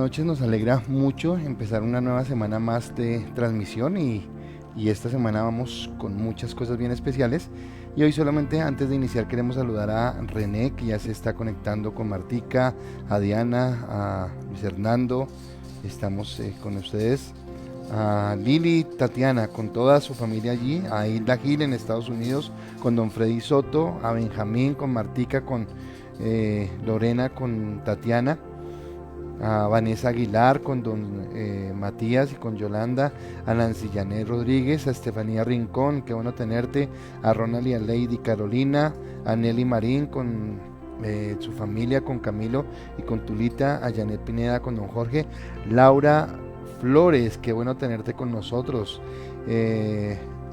noches, nos alegra mucho empezar una nueva semana más de transmisión y esta semana vamos con muchas cosas bien especiales. Y hoy solamente antes de iniciar queremos saludar a René, que ya se está conectando con Martica, a Diana, a Luis Hernando, estamos con ustedes, a Lili, Tatiana, con toda su familia allí, a Hilda Gil en Estados Unidos, con don Freddy Soto, a Benjamín, con Martica, con Lorena, con Tatiana, a Vanessa Aguilar, con don Matías y con Yolanda, a Nancy Janet Rodríguez, a Estefanía Rincón, qué bueno tenerte, a Ronald y a Lady Carolina, a Nelly Marín con su familia, con Camilo y con Tulita, a Janet Pineda, con don Jorge, Laura Flores, qué bueno tenerte con nosotros,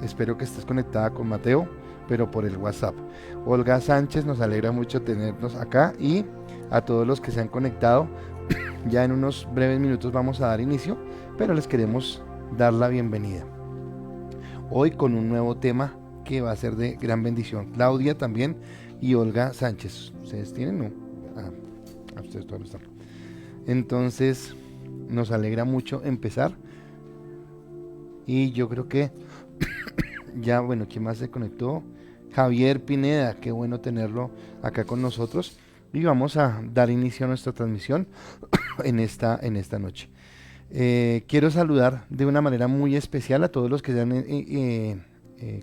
espero que estés conectada con Mateo, pero por el WhatsApp. Olga Sánchez, nos alegra mucho tenernos acá y a todos los que se han conectado. Ya en unos breves minutos vamos a dar inicio, pero les queremos dar la bienvenida. Hoy con un nuevo tema que va a ser de gran bendición. Claudia también y Olga Sánchez. ¿Ustedes tienen? No. Ustedes todavía no están. Entonces, nos alegra mucho empezar. Y yo creo que ya, bueno, ¿quién más se conectó? Javier Pineda, qué bueno tenerlo acá con nosotros. Y vamos a dar inicio a nuestra transmisión en esta noche. Quiero saludar de una manera muy especial a todos los que se han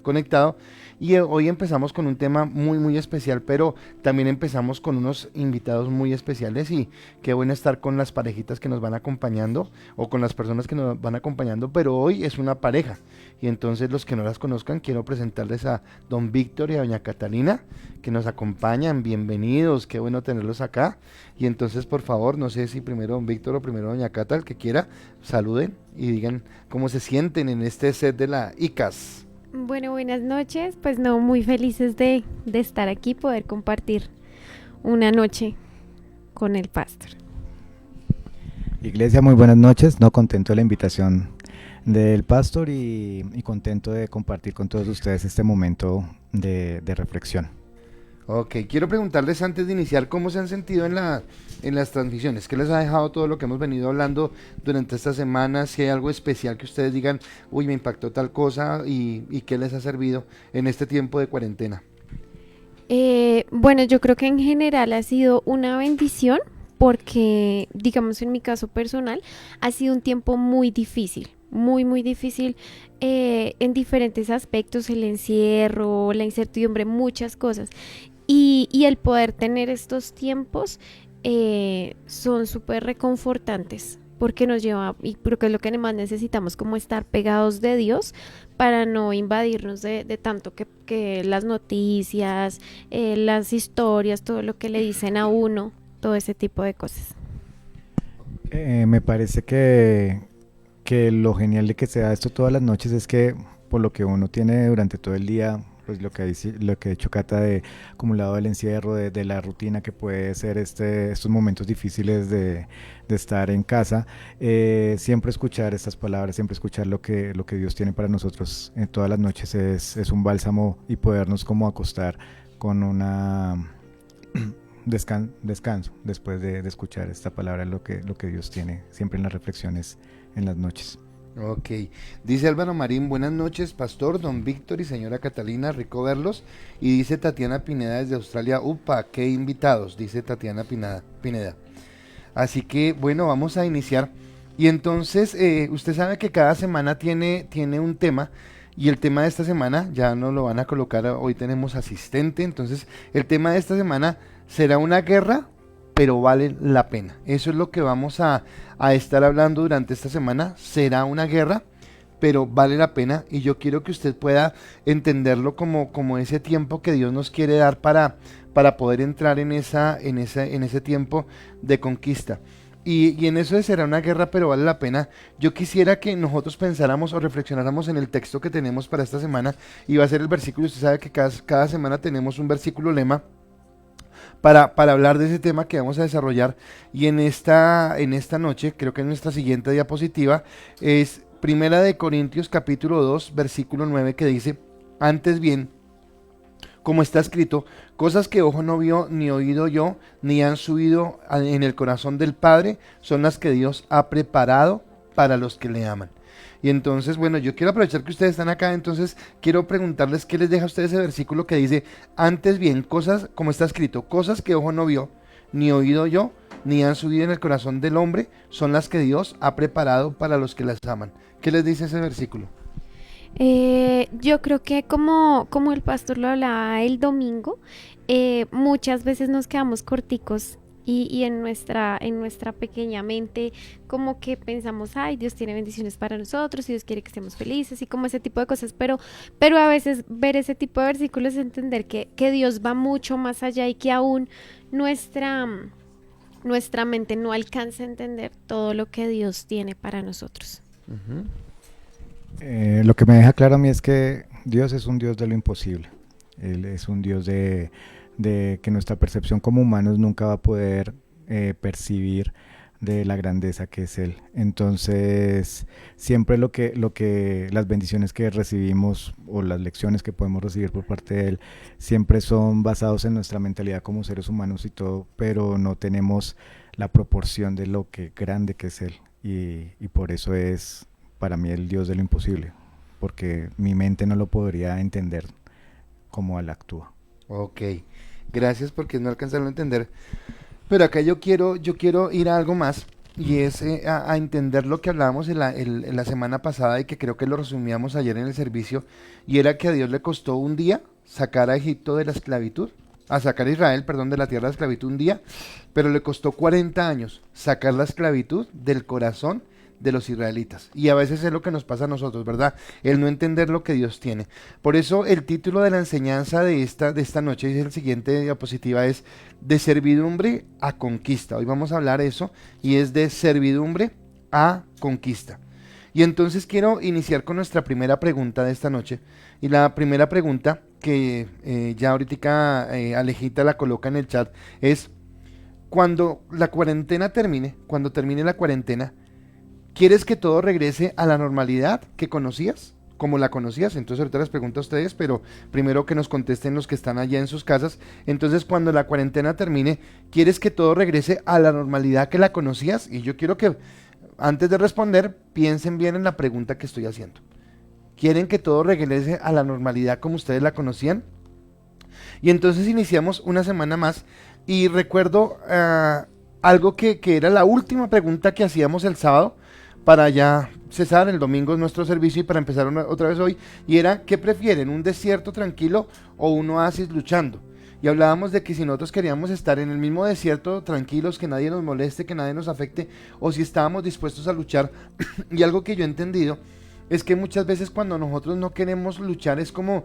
conectado. Y hoy empezamos con un tema muy especial, pero también empezamos con unos invitados muy especiales y qué bueno estar con las parejitas que nos van acompañando o con las personas que nos van acompañando, pero hoy es una pareja y entonces los que no las conozcan quiero presentarles a don Víctor y a doña Catalina que nos acompañan. Bienvenidos, qué bueno tenerlos acá. Y entonces por favor, no sé si primero don Víctor o primero doña Cata, el que quiera, saluden y digan cómo se sienten en este set de la ICAS. Bueno, buenas noches, pues no, muy felices de estar aquí, poder compartir una noche con el pastor. Iglesia, muy buenas noches, no contento de la invitación del pastor y contento de compartir con todos ustedes este momento de reflexión. Ok, quiero preguntarles antes de iniciar cómo se han sentido en las transmisiones, qué les ha dejado todo lo que hemos venido hablando durante esta semana, si hay algo especial que ustedes digan, uy, me impactó tal cosa y qué les ha servido en este tiempo de cuarentena. Bueno, yo creo que en general ha sido una bendición porque, digamos, en mi caso personal, ha sido un tiempo muy difícil. Muy difícil en diferentes aspectos, el encierro, la incertidumbre, muchas cosas. Y el poder tener estos tiempos son súper reconfortantes porque nos lleva, y creo que es lo que más necesitamos, como estar pegados de Dios para no invadirnos de tanto que las noticias, las historias, todo lo que le dicen a uno, todo ese tipo de cosas. Me parece que lo genial de que sea esto todas las noches es que por lo que uno tiene durante todo el día, pues lo que ha dicho Cata de acumulado del encierro, de la rutina que puede ser estos momentos difíciles de estar en casa, siempre escuchar estas palabras, siempre escuchar lo que Dios tiene para nosotros en todas las noches es un bálsamo y podernos como acostar con una descanso después de escuchar esta palabra, lo que Dios tiene siempre en las reflexiones en las noches. Ok, dice Álvaro Marín, buenas noches, pastor, don Víctor y señora Catalina, rico verlos. Y dice Tatiana Pineda desde Australia, upa, qué invitados, dice Tatiana Pineda. Así que, bueno, vamos a iniciar. Y entonces, usted sabe que cada semana tiene un tema, y el tema de esta semana, ya nos lo van a colocar, hoy tenemos asistente, entonces, el tema de esta semana será una guerra, pero vale la pena. Eso es lo que vamos a estar hablando durante esta semana. Será una guerra, pero vale la pena. Y yo quiero que usted pueda entenderlo como ese tiempo que Dios nos quiere dar para poder entrar en ese tiempo de conquista. Y en eso de será una guerra, pero vale la pena. Yo quisiera que nosotros pensáramos o reflexionáramos en el texto que tenemos para esta semana. Y va a ser el versículo. Usted sabe que cada semana tenemos un versículo lema para hablar de ese tema que vamos a desarrollar. Y en esta noche, creo que en nuestra siguiente diapositiva, es Primera de Corintios capítulo 2, versículo 9, que dice, antes bien, como está escrito, cosas que ojo no vio, ni oído yo, ni han subido en el corazón del Padre, son las que Dios ha preparado para los que le aman. Y entonces, bueno, yo quiero aprovechar que ustedes están acá, entonces quiero preguntarles qué les deja a ustedes ese versículo que dice, antes bien, cosas, como está escrito, cosas que ojo no vio, ni oído yo, ni han subido en el corazón del hombre, son las que Dios ha preparado para los que las aman. ¿Qué les dice ese versículo? Yo creo que como el pastor lo hablaba el domingo, muchas veces nos quedamos corticos y en nuestra pequeña mente como que pensamos, ay, Dios tiene bendiciones para nosotros y Dios quiere que estemos felices y como ese tipo de cosas, pero a veces ver ese tipo de versículos es entender que Dios va mucho más allá y que aún nuestra mente no alcanza a entender todo lo que Dios tiene para nosotros. Uh-huh. Lo que me deja claro a mí es que Dios es un Dios de lo imposible. Él es un Dios de que nuestra percepción como humanos nunca va a poder percibir de la grandeza que es Él. Entonces, siempre las bendiciones que recibimos o las lecciones que podemos recibir por parte de Él, siempre son basados en nuestra mentalidad como seres humanos y todo, pero no tenemos la proporción de lo que grande que es Él. Y por eso es para mí el Dios de lo imposible, porque mi mente no lo podría entender como Él actúa. Ok, gracias porque no alcanzaron a entender. Pero acá yo quiero ir a algo más y es a entender lo que hablábamos en la semana pasada y que creo que lo resumíamos ayer en el servicio, y era que a Dios le costó un día sacar a Egipto de la esclavitud, a sacar a Israel, perdón, de la tierra de esclavitud un día, pero le costó 40 años sacar la esclavitud del corazón de los israelitas. Y a veces es lo que nos pasa a nosotros, ¿verdad? El no entender lo que Dios tiene. Por eso el título de la enseñanza de esta noche, y el siguiente diapositiva, es de servidumbre a conquista. Hoy vamos a hablar eso, y es de servidumbre a conquista. Y entonces quiero iniciar con nuestra primera pregunta de esta noche. Y la primera pregunta que ya ahorita Alejita la coloca en el chat es: cuando la cuarentena termine, cuando termine la cuarentena, ¿quieres que todo regrese a la normalidad que conocías? Como la conocías. Entonces ahorita les pregunto a ustedes, pero primero que nos contesten los que están allá en sus casas. Entonces, cuando la cuarentena termine, ¿quieres que todo regrese a la normalidad que la conocías? Y yo quiero que, antes de responder, piensen bien en la pregunta que estoy haciendo. ¿Quieren que todo regrese a la normalidad como ustedes la conocían? Y entonces iniciamos una semana más, y recuerdo algo que era la última pregunta que hacíamos el sábado, para ya cesar el domingo nuestro servicio y para empezar otra vez hoy, y era: ¿qué prefieren, un desierto tranquilo o un oasis luchando? Y hablábamos de que si nosotros queríamos estar en el mismo desierto tranquilos, que nadie nos moleste, que nadie nos afecte, o si estábamos dispuestos a luchar. Y algo que yo he entendido es que muchas veces cuando nosotros no queremos luchar es como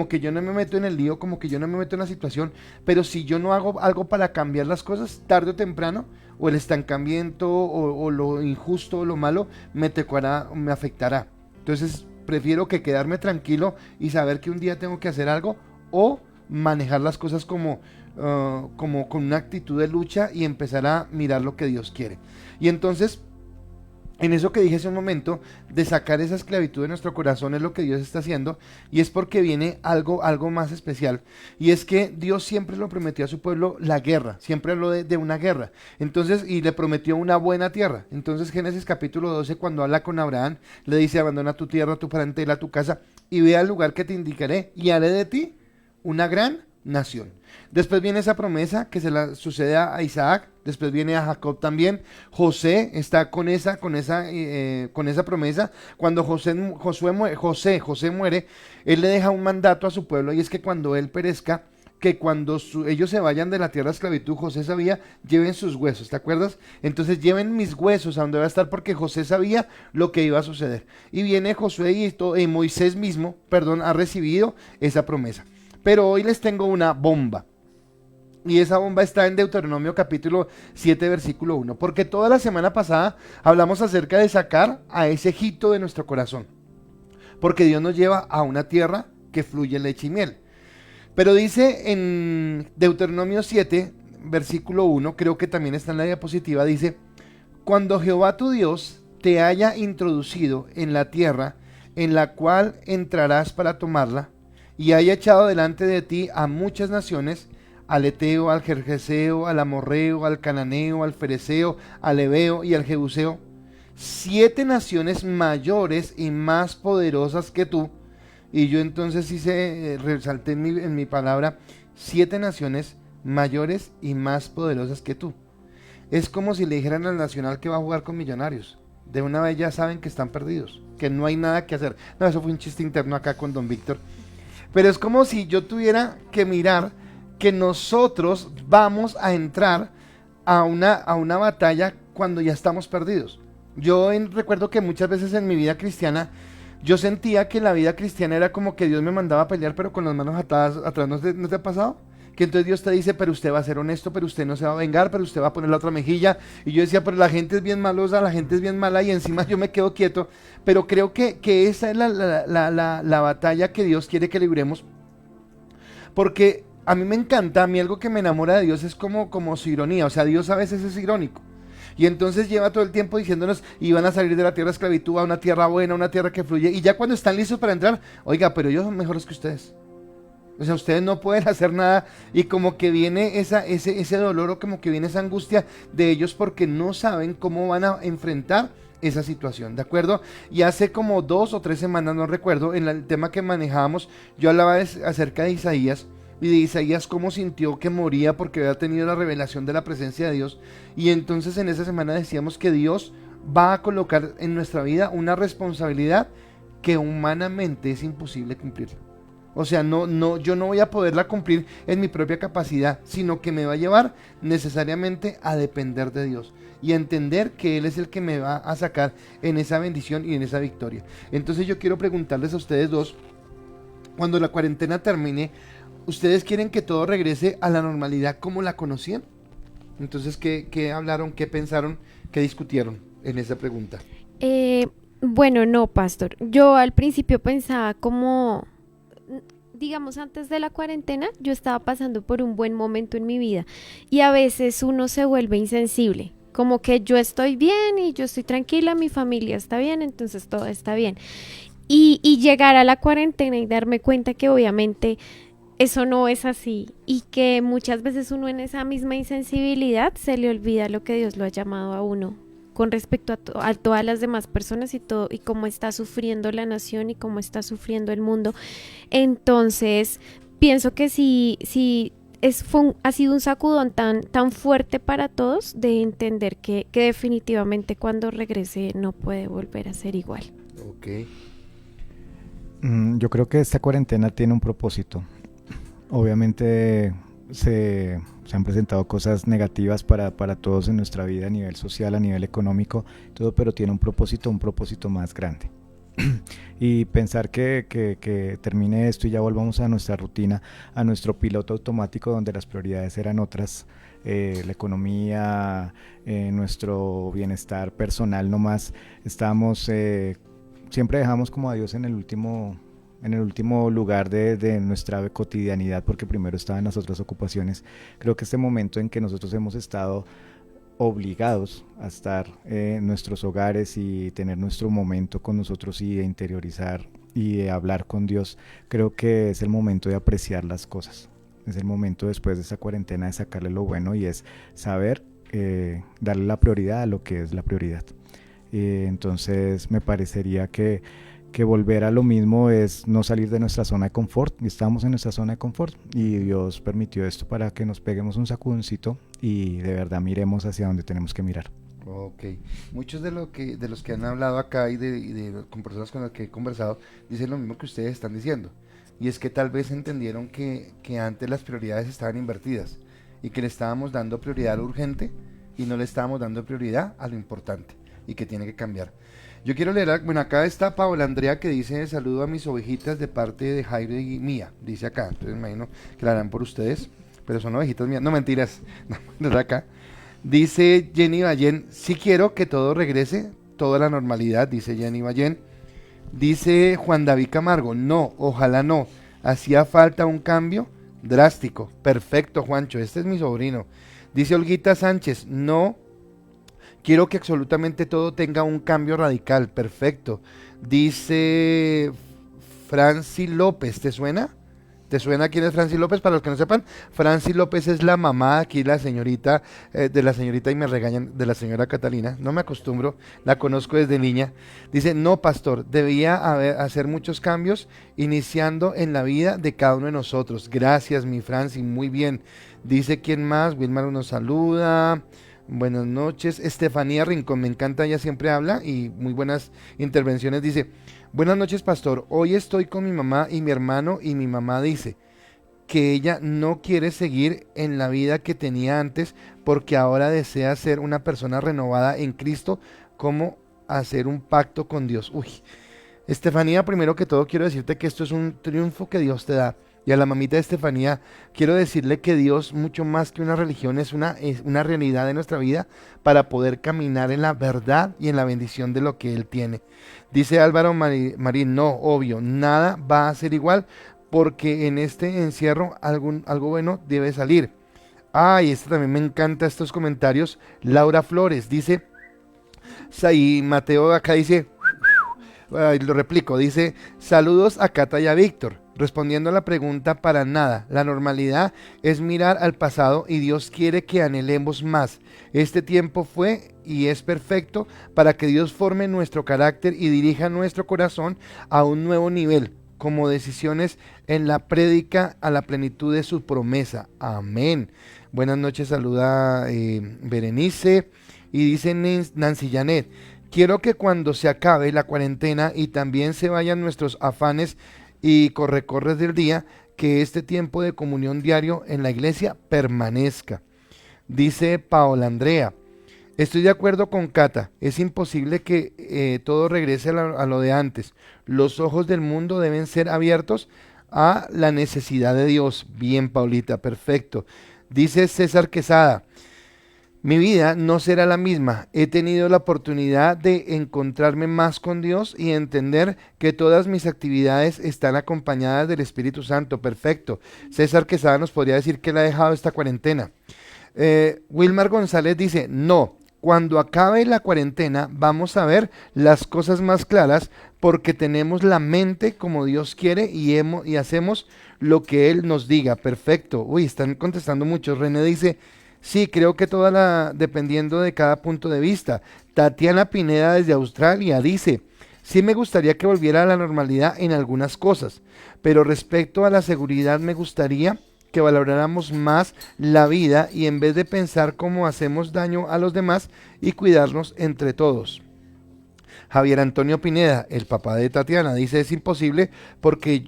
que yo no me meto en el lío, como que yo no me meto en la situación, pero si yo no hago algo para cambiar las cosas, tarde o temprano, o el estancamiento o lo injusto o lo malo me tocará, me afectará. Entonces prefiero que quedarme tranquilo y saber que un día tengo que hacer algo, o manejar las cosas como con una actitud de lucha y empezar a mirar lo que Dios quiere. Y entonces, en eso que dije hace un momento, de sacar esa esclavitud de nuestro corazón, es lo que Dios está haciendo, y es porque viene algo más especial, y es que Dios siempre lo prometió a su pueblo la guerra, siempre habló de una guerra, entonces, y le prometió una buena tierra. Entonces Génesis capítulo 12, cuando habla con Abraham, le dice: abandona tu tierra, tu parentela, tu casa, y ve al lugar que te indicaré, y haré de ti una gran nación. Después viene esa promesa que se la sucede a Isaac, después viene a Jacob también. José está con esa promesa. Cuando José muere, él le deja un mandato a su pueblo, y es que cuando él perezca, que cuando ellos se vayan de la tierra de esclavitud, José sabía: lleven sus huesos, ¿te acuerdas? Entonces lleven mis huesos a donde va a estar, porque José sabía lo que iba a suceder. Y viene Josué y Moisés mismo, ha recibido esa promesa. Pero hoy les tengo una bomba. Y esa bomba está en Deuteronomio capítulo 7, versículo 1. Porque toda la semana pasada hablamos acerca de sacar a ese Egipto de nuestro corazón. Porque Dios nos lleva a una tierra que fluye leche y miel. Pero dice en Deuteronomio 7, versículo 1, creo que también está en la diapositiva, dice: cuando Jehová tu Dios te haya introducido en la tierra en la cual entrarás para tomarla, y haya echado delante de ti a muchas naciones, al Eteo, al Gergeseo, al Amorreo, al Cananeo, al Fereceo, al Heveo y al Jebuseo, 7 naciones mayores y más poderosas que tú. Y yo entonces hice, resalté en mi palabra, 7 naciones mayores y más poderosas que tú. Es como si le dijeran al Nacional que va a jugar con Millonarios. De una vez ya saben que están perdidos, que no hay nada que hacer. No, eso fue un chiste interno acá con don Víctor. Pero es como si yo tuviera que mirar que nosotros vamos a entrar a una batalla cuando ya estamos perdidos. Recuerdo que muchas veces en mi vida cristiana yo sentía que la vida cristiana era como que Dios me mandaba a pelear pero con las manos atadas atrás. ¿No te ha pasado? Que entonces Dios te dice, pero usted va a ser honesto, pero usted no se va a vengar, pero usted va a poner la otra mejilla. Y yo decía, pero la gente es bien malosa, la gente es bien mala, y encima yo me quedo quieto. Pero creo que esa es la batalla que Dios quiere que libremos. Porque a mí me encanta, a mí algo que me enamora de Dios es como su ironía. O sea, Dios a veces es irónico. Y entonces lleva todo el tiempo diciéndonos, y van a salir de la tierra de esclavitud a una tierra buena, una tierra que fluye. Y ya cuando están listos para entrar, oiga, pero ellos son mejores que ustedes. O sea, ustedes no pueden hacer nada, y como que viene ese dolor, o como que viene esa angustia de ellos porque no saben cómo van a enfrentar esa situación, ¿de acuerdo? Y hace como 2 o 3 semanas, no recuerdo, en el tema que manejábamos, yo hablaba acerca de Isaías, y de Isaías cómo sintió que moría porque había tenido la revelación de la presencia de Dios. Y entonces en esa semana decíamos que Dios va a colocar en nuestra vida una responsabilidad que humanamente es imposible cumplir. O sea, yo no voy a poderla cumplir en mi propia capacidad, sino que me va a llevar necesariamente a depender de Dios y a entender que Él es el que me va a sacar en esa bendición y en esa victoria. Entonces yo quiero preguntarles a ustedes dos, cuando la cuarentena termine, ¿ustedes quieren que todo regrese a la normalidad como la conocían? Entonces, ¿qué hablaron, qué pensaron, qué discutieron en esa pregunta? Bueno, no, pastor. Yo al principio pensaba como, digamos, antes de la cuarentena, yo estaba pasando por un buen momento en mi vida y a veces uno se vuelve insensible, como que yo estoy bien y yo estoy tranquila, mi familia está bien, entonces todo está bien. Y llegar a la cuarentena y darme cuenta que obviamente eso no es así y que muchas veces uno en esa misma insensibilidad se le olvida lo que Dios lo ha llamado a uno con respecto a todas las demás personas y todo, y cómo está sufriendo la nación y cómo está sufriendo el mundo. Entonces, pienso que ha sido un sacudón tan fuerte para todos de entender que definitivamente cuando regrese no puede volver a ser igual. Ok. Yo creo que esta cuarentena tiene un propósito. Obviamente se han presentado cosas negativas para todos en nuestra vida a nivel social, a nivel económico, todo, pero tiene un propósito más grande. Y pensar que termine esto y ya volvamos a nuestra rutina, a nuestro piloto automático donde las prioridades eran otras, la economía, nuestro bienestar personal nomás, siempre dejamos como a Dios en el último lugar de nuestra cotidianidad, porque primero estaban las otras ocupaciones. Creo que este momento en que nosotros hemos estado obligados a estar en nuestros hogares y tener nuestro momento con nosotros y de interiorizar y de hablar con Dios, creo que es el momento de apreciar las cosas. Es el momento después de esa cuarentena de sacarle lo bueno, y es saber darle la prioridad a lo que es la prioridad. Entonces me parecería que volver a lo mismo es no salir de nuestra zona de confort. Estamos en nuestra zona de confort y Dios permitió esto para que nos peguemos un sacudoncito y de verdad miremos hacia donde tenemos que mirar. Ok, muchos de los que han hablado acá y con personas con las que he conversado dicen lo mismo que ustedes están diciendo, y es que tal vez entendieron que antes las prioridades estaban invertidas y que le estábamos dando prioridad a lo urgente y no le estábamos dando prioridad a lo importante y que tiene que cambiar. Yo quiero leer, bueno, acá está Paola Andrea que dice: saludo a mis ovejitas de parte de Jairo y mía, dice acá. Entonces me imagino que la harán por ustedes, pero son ovejitas mías, no, mentiras, no es acá. Dice Jenny Ballén: sí quiero que todo regrese, toda la normalidad, dice Jenny Ballén. Dice Juan David Camargo: no, ojalá no, hacía falta un cambio drástico. Perfecto, Juancho, este es mi sobrino. Dice Olguita Sánchez: no, quiero que absolutamente todo tenga un cambio radical. Perfecto. Dice Franci López: ¿te suena? ¿Te suena quién es Franci López? Para los que no sepan, Franci López es la mamá aquí, la señorita, de la señorita, y me regañan, de la señora Catalina. No me acostumbro, la conozco desde niña. Dice, no, pastor, debía hacer muchos cambios iniciando en la vida de cada uno de nosotros. Gracias, mi Franci, muy bien. Dice, ¿quién más? Wilmar nos saluda. Buenas noches. Estefanía Rincón, me encanta, ella siempre habla y muy buenas intervenciones. Dice, buenas noches, pastor. Hoy estoy con mi mamá y mi hermano y mi mamá dice que ella no quiere seguir en la vida que tenía antes porque ahora desea ser una persona renovada en Cristo, como hacer un pacto con Dios. Uy, Estefanía, primero que todo quiero decirte que esto es un triunfo que Dios te da. Y a la mamita de Estefanía quiero decirle que Dios, mucho más que una religión, es una realidad de nuestra vida para poder caminar en la verdad y en la bendición de lo que Él tiene. Dice Álvaro Marín, no, obvio, nada va a ser igual porque en este encierro algo bueno debe salir. Ay, este también me encanta estos comentarios. Laura Flores dice, y Mateo acá dice, lo replico, dice, saludos a Cata y a Víctor. Respondiendo a la pregunta, para nada, la normalidad es mirar al pasado y Dios quiere que anhelemos más. Este tiempo fue y es perfecto para que Dios forme nuestro carácter y dirija nuestro corazón a un nuevo nivel, como decisiones en la prédica a la plenitud de su promesa. Amén. Buenas noches, saluda Berenice, y dice Nancy Janet, quiero que cuando se acabe la cuarentena y también se vayan nuestros afanes y corres del día, que este tiempo de comunión diario en la iglesia permanezca. Dice Paola Andrea, estoy de acuerdo con Cata, es imposible que todo regrese a lo de antes. Los ojos del mundo deben ser abiertos a la necesidad de Dios. Bien, Paulita, perfecto. Dice César Quesada, mi vida no será la misma. He tenido la oportunidad de encontrarme más con Dios y entender que todas mis actividades están acompañadas del Espíritu Santo. Perfecto. César Quesada nos podría decir que le ha dejado esta cuarentena. Wilmar González dice, no, cuando acabe la cuarentena vamos a ver las cosas más claras porque tenemos la mente como Dios quiere y hacemos lo que Él nos diga. Perfecto. Uy, están contestando muchos. René dice, sí, creo que dependiendo de cada punto de vista. Tatiana Pineda desde Australia dice, sí me gustaría que volviera a la normalidad en algunas cosas, pero respecto a la seguridad me gustaría que valoráramos más la vida y en vez de pensar cómo hacemos daño a los demás y cuidarnos entre todos. Javier Antonio Pineda, el papá de Tatiana, dice, es imposible porque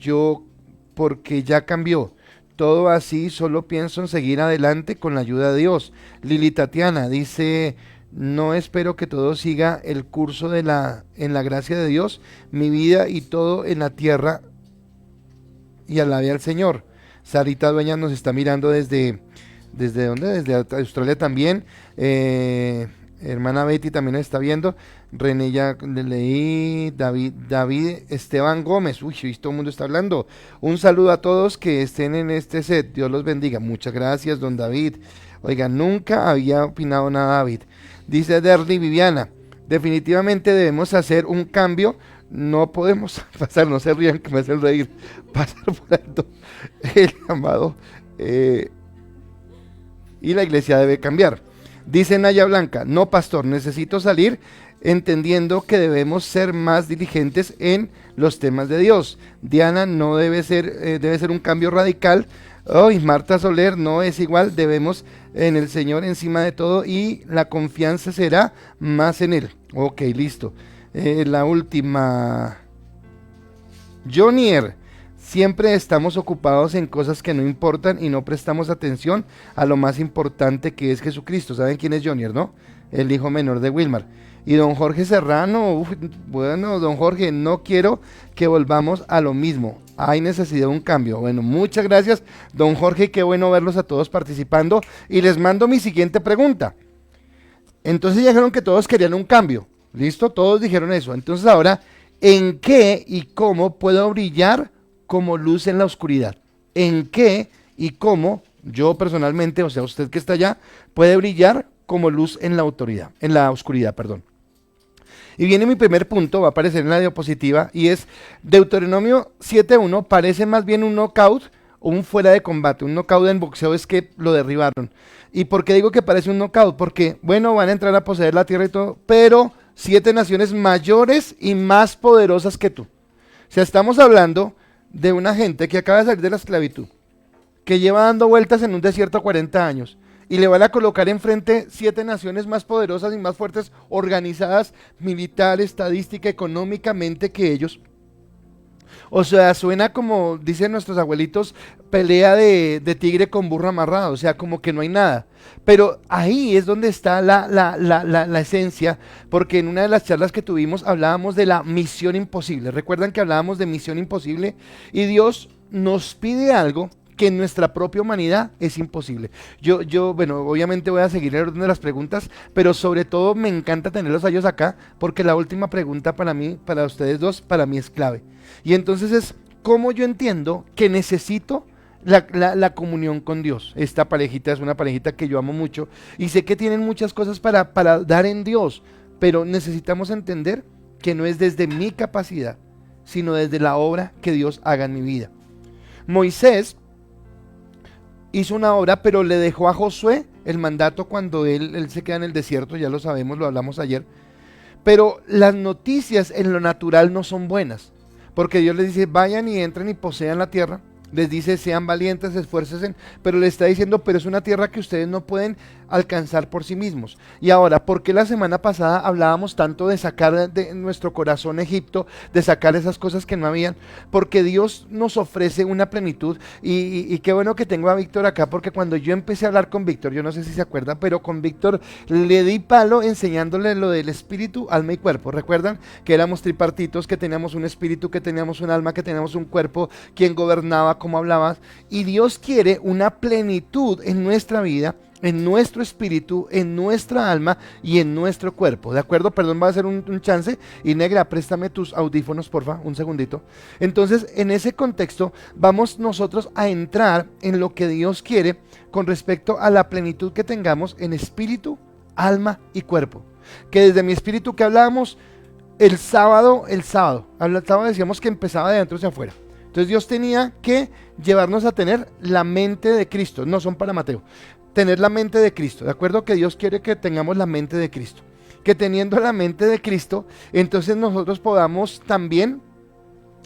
ya cambió. Todo así, solo pienso en seguir adelante con la ayuda de Dios. Lili Tatiana dice, no espero que todo siga el curso en la gracia de Dios, mi vida y todo en la tierra, y alabe al Señor. Sarita Dueñas nos está mirando ¿desde dónde? Desde Australia también. Hermana Betty también nos está viendo. René ya le leí. David Esteban Gómez. Uy, todo el mundo está hablando. Un saludo a todos que estén en este set. Dios los bendiga. Muchas gracias, don David. Oiga, nunca había opinado nada, David. Dice Derly Viviana. Definitivamente debemos hacer un cambio. No podemos pasar, no se rían que me hacen reír. Pasar por alto el llamado. Y la iglesia debe cambiar. Dice Naya Blanca, no pastor, necesito salir entendiendo que debemos ser más diligentes en los temas de Dios. Diana, no debe ser un cambio radical. Y Marta Soler, no es igual, debemos en el Señor encima de todo y la confianza será más en Él. Ok, listo. La última. Jonier, siempre estamos ocupados en cosas que no importan y no prestamos atención a lo más importante que es Jesucristo. ¿Saben quién es Jonier, no? El hijo menor de Wilmar. Y don Jorge Serrano, bueno, don Jorge, no quiero que volvamos a lo mismo. Hay necesidad de un cambio. Bueno, muchas gracias, don Jorge, qué bueno verlos a todos participando. Y les mando mi siguiente pregunta. Entonces ya dijeron que todos querían un cambio. ¿Listo? Todos dijeron eso. Entonces ahora, ¿en qué y cómo puedo brillar como luz en la oscuridad? ¿En qué y cómo yo personalmente, o sea, usted que está allá, puede brillar como luz en la oscuridad, perdón? Y viene mi primer punto, va a aparecer en la diapositiva, y es Deuteronomio 7.1, parece más bien un knockout o un fuera de combate. Un knockout en boxeo es que lo derribaron. ¿Y por qué digo que parece un knockout? Porque, bueno, van a entrar a poseer la tierra y todo, pero 7 naciones mayores y más poderosas que tú. O sea, estamos hablando de una gente que acaba de salir de la esclavitud, que lleva dando vueltas en un desierto 40 años, y le van a colocar enfrente 7 naciones más poderosas y más fuertes, organizadas militar, estadística, económicamente que ellos. O sea, suena como dicen nuestros abuelitos, pelea de tigre con burro amarrado, o sea, como que no hay nada. Pero ahí es donde está la esencia, porque en una de las charlas que tuvimos hablábamos de la misión imposible. Recuerdan que hablábamos de misión imposible y Dios nos pide algo que en nuestra propia humanidad es imposible. Bueno, obviamente voy a seguir el orden de las preguntas, pero sobre todo me encanta tenerlos a ellos acá, porque la última pregunta para mí, para ustedes dos, para mí es clave. Y entonces es, ¿cómo yo entiendo que necesito la comunión con Dios? Esta parejita es una parejita que yo amo mucho, y sé que tienen muchas cosas para dar en Dios, pero necesitamos entender que no es desde mi capacidad, sino desde la obra que Dios haga en mi vida. Moisés hizo una obra, pero le dejó a Josué el mandato cuando él se queda en el desierto, ya lo sabemos, lo hablamos ayer. Pero las noticias en lo natural no son buenas, porque Dios les dice, vayan y entren y posean la tierra. Les dice, sean valientes, esfuércense, pero le está diciendo, pero es una tierra que ustedes no pueden alcanzar por sí mismos. Y ahora, ¿por qué la semana pasada hablábamos tanto de sacar de nuestro corazón Egipto, de sacar esas cosas que no habían? Porque Dios nos ofrece una plenitud, y qué bueno que tengo a Víctor acá, porque cuando yo empecé a hablar con Víctor, yo no sé si se acuerdan, pero con Víctor le di palo enseñándole lo del espíritu, alma y cuerpo. ¿Recuerdan? Que éramos tripartitos, que teníamos un espíritu, que teníamos un alma, que teníamos un cuerpo, quien gobernaba, como hablabas, y Dios quiere una plenitud en nuestra vida, en nuestro espíritu, en nuestra alma y en nuestro cuerpo, ¿de acuerdo? Perdón, va a ser un chance, y negra, préstame tus audífonos, porfa, un segundito. Entonces, en ese contexto, vamos nosotros a entrar en lo que Dios quiere con respecto a la plenitud que tengamos en espíritu, alma y cuerpo. Que desde mi espíritu que hablábamos, el sábado decíamos que empezaba de adentro hacia afuera. Entonces Dios tenía que llevarnos a tener la mente de Cristo, no son para Mateo, tener la mente de Cristo, ¿de acuerdo? Que Dios quiere que tengamos la mente de Cristo, que teniendo la mente de Cristo, entonces nosotros podamos también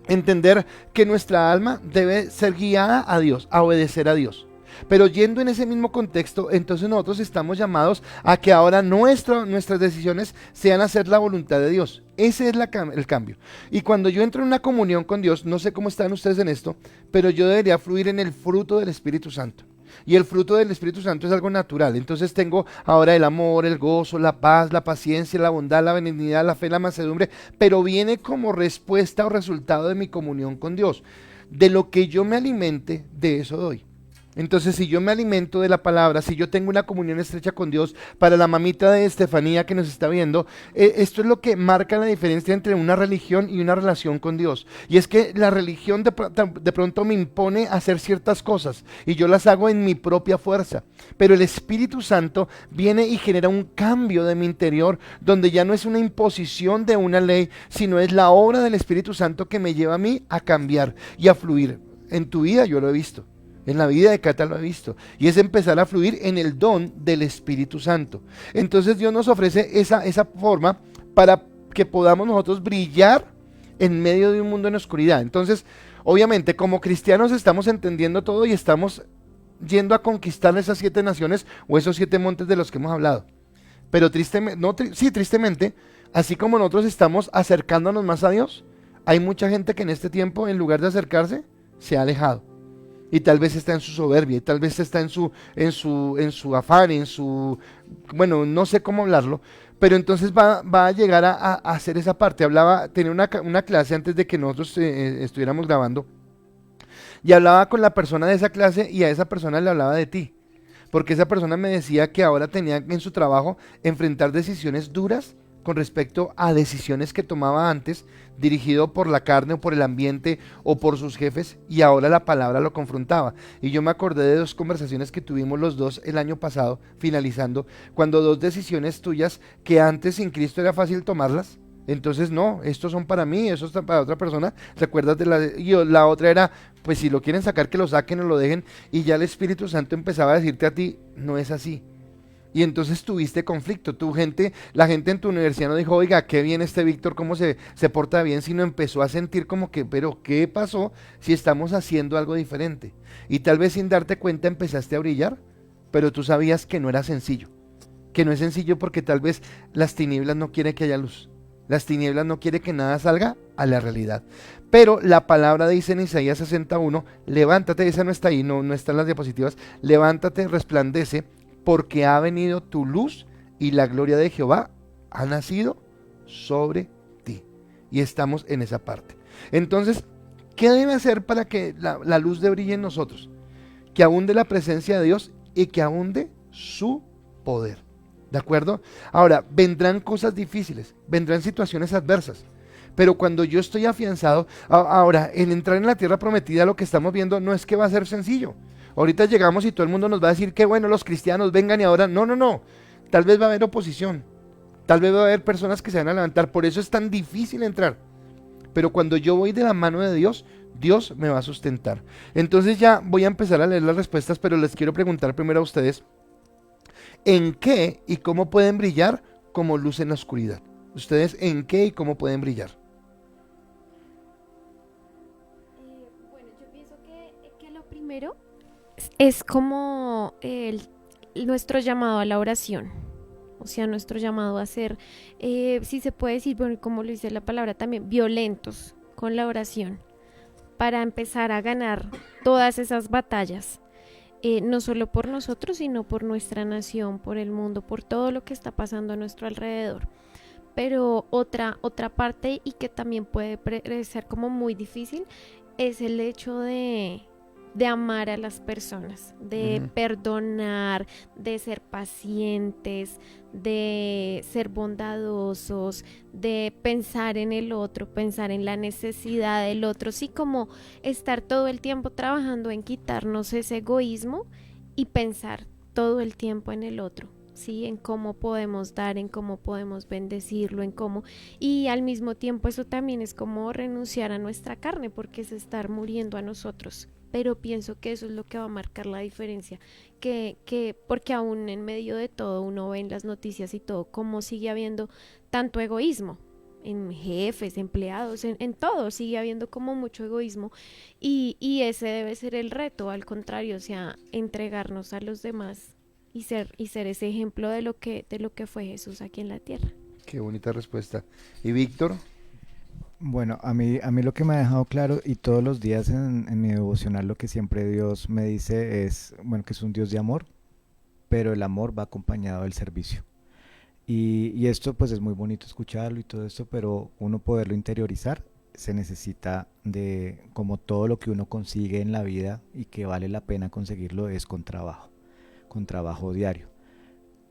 entender que nuestra alma debe ser guiada a Dios, a obedecer a Dios. Pero yendo en ese mismo contexto, entonces nosotros estamos llamados a que ahora nuestras decisiones sean hacer la voluntad de Dios. Ese es el cambio. Y cuando yo entro en una comunión con Dios, no sé cómo están ustedes en esto, pero yo debería fluir en el fruto del Espíritu Santo. Y el fruto del Espíritu Santo es algo natural. Entonces tengo ahora el amor, el gozo, la paz, la paciencia, la bondad, la benignidad, la fe, la mansedumbre, pero viene como respuesta o resultado de mi comunión con Dios. De lo que yo me alimente, de eso doy. Entonces, si yo me alimento de la palabra, si yo tengo una comunión estrecha con Dios, para la mamita de Estefanía que nos está viendo, esto es lo que marca la diferencia entre una religión y una relación con Dios. Y es que la religión de pronto me impone a hacer ciertas cosas y yo las hago en mi propia fuerza. Pero el Espíritu Santo viene y genera un cambio de mi interior, donde ya no es una imposición de una ley, sino es la obra del Espíritu Santo que me lleva a mí a cambiar y a fluir. En tu vida yo lo he visto. En la vida de Cata lo he visto, y es empezar a fluir en el don del Espíritu Santo. Entonces Dios nos ofrece esa forma para que podamos nosotros brillar en medio de un mundo en oscuridad. Entonces, obviamente, como cristianos estamos entendiendo todo y estamos yendo a conquistar esas 7 naciones o esos 7 montes de los que hemos hablado. Pero tristemente, así como nosotros estamos acercándonos más a Dios, hay mucha gente que en este tiempo, en lugar de acercarse, se ha alejado. Y tal vez está en su soberbia, y tal vez está en su afán, bueno, no sé cómo hablarlo, pero entonces va a llegar a hacer esa parte. Tenía una clase antes de que nosotros estuviéramos grabando, y hablaba con la persona de esa clase, y a esa persona le hablaba de ti, porque esa persona me decía que ahora tenía en su trabajo enfrentar decisiones duras con respecto a decisiones que tomaba antes, dirigido por la carne o por el ambiente o por sus jefes, y ahora la palabra lo confrontaba. Y yo me acordé de 2 conversaciones que tuvimos los dos el año pasado, finalizando, cuando 2 decisiones tuyas que antes sin Cristo era fácil tomarlas, Entonces, no, estos son para mí, estos son para otra persona. ¿Recuerdas de la otra era, pues si lo quieren sacar, que lo saquen o lo dejen? Y ya el Espíritu Santo empezaba a decirte a ti, no es así. Y entonces tuviste conflicto, la gente en tu universidad no dijo, oiga, qué bien este Víctor, cómo se porta bien, sino empezó a sentir como que, pero ¿qué pasó si estamos haciendo algo diferente? Y tal vez sin darte cuenta empezaste a brillar, pero tú sabías que no era sencillo, que no es sencillo porque tal vez las tinieblas no quieren que haya luz, las tinieblas no quieren que nada salga a la realidad. Pero la palabra dice en Isaías 61, levántate, esa no está ahí, no está en las diapositivas, levántate, resplandece, porque ha venido tu luz y la gloria de Jehová ha nacido sobre ti. Y estamos en esa parte. Entonces, ¿qué debe hacer para que la luz de brille en nosotros? Que abunde la presencia de Dios y que abunde su poder. ¿De acuerdo? Ahora, vendrán cosas difíciles, vendrán situaciones adversas. Pero cuando yo estoy afianzado, ahora, en entrar en la tierra prometida, lo que estamos viendo no es que va a ser sencillo. Ahorita llegamos y todo el mundo nos va a decir que bueno, los cristianos vengan y ahora, no. Tal vez va a haber oposición, tal vez va a haber personas que se van a levantar, por eso es tan difícil entrar. Pero cuando yo voy de la mano de Dios, Dios me va a sustentar. Entonces ya voy a empezar a leer las respuestas, pero les quiero preguntar primero a ustedes, ¿en qué y cómo pueden brillar como luz en la oscuridad? ¿Ustedes en qué y cómo pueden brillar? Bueno, yo pienso que lo primero es como nuestro llamado a la oración, o sea, nuestro llamado a ser, si se puede decir, bueno, como lo dice la palabra también, violentos con la oración, para empezar a ganar todas esas batallas, no solo por nosotros, sino por nuestra nación, por el mundo, por todo lo que está pasando a nuestro alrededor. Pero otra parte, y que también puede ser como muy difícil, es el hecho de amar a las personas, de perdonar, de ser pacientes, de ser bondadosos, de pensar en el otro, pensar en la necesidad del otro, sí, como estar todo el tiempo trabajando en quitarnos ese egoísmo y pensar todo el tiempo en el otro. Sí, en cómo podemos dar, en cómo podemos bendecirlo, en cómo, y al mismo tiempo eso también es como renunciar a nuestra carne, porque es estar muriendo a nosotros. Pero pienso que eso es lo que va a marcar la diferencia, porque aún en medio de todo uno ve en las noticias y todo cómo sigue habiendo tanto egoísmo en jefes, empleados, en todo sigue habiendo como mucho egoísmo, y ese debe ser el reto, al contrario, o sea, entregarnos a los demás y ser ese ejemplo de lo que fue Jesús aquí en la tierra. Qué bonita respuesta. ¿Y Víctor? Bueno, a mí lo que me ha dejado claro y todos los días en mi devocional lo que siempre Dios me dice es, bueno, que es un Dios de amor, pero el amor va acompañado del servicio. Y esto pues es muy bonito escucharlo y todo esto, pero uno poderlo interiorizar se necesita de, como todo lo que uno consigue en la vida y que vale la pena conseguirlo, es con trabajo diario.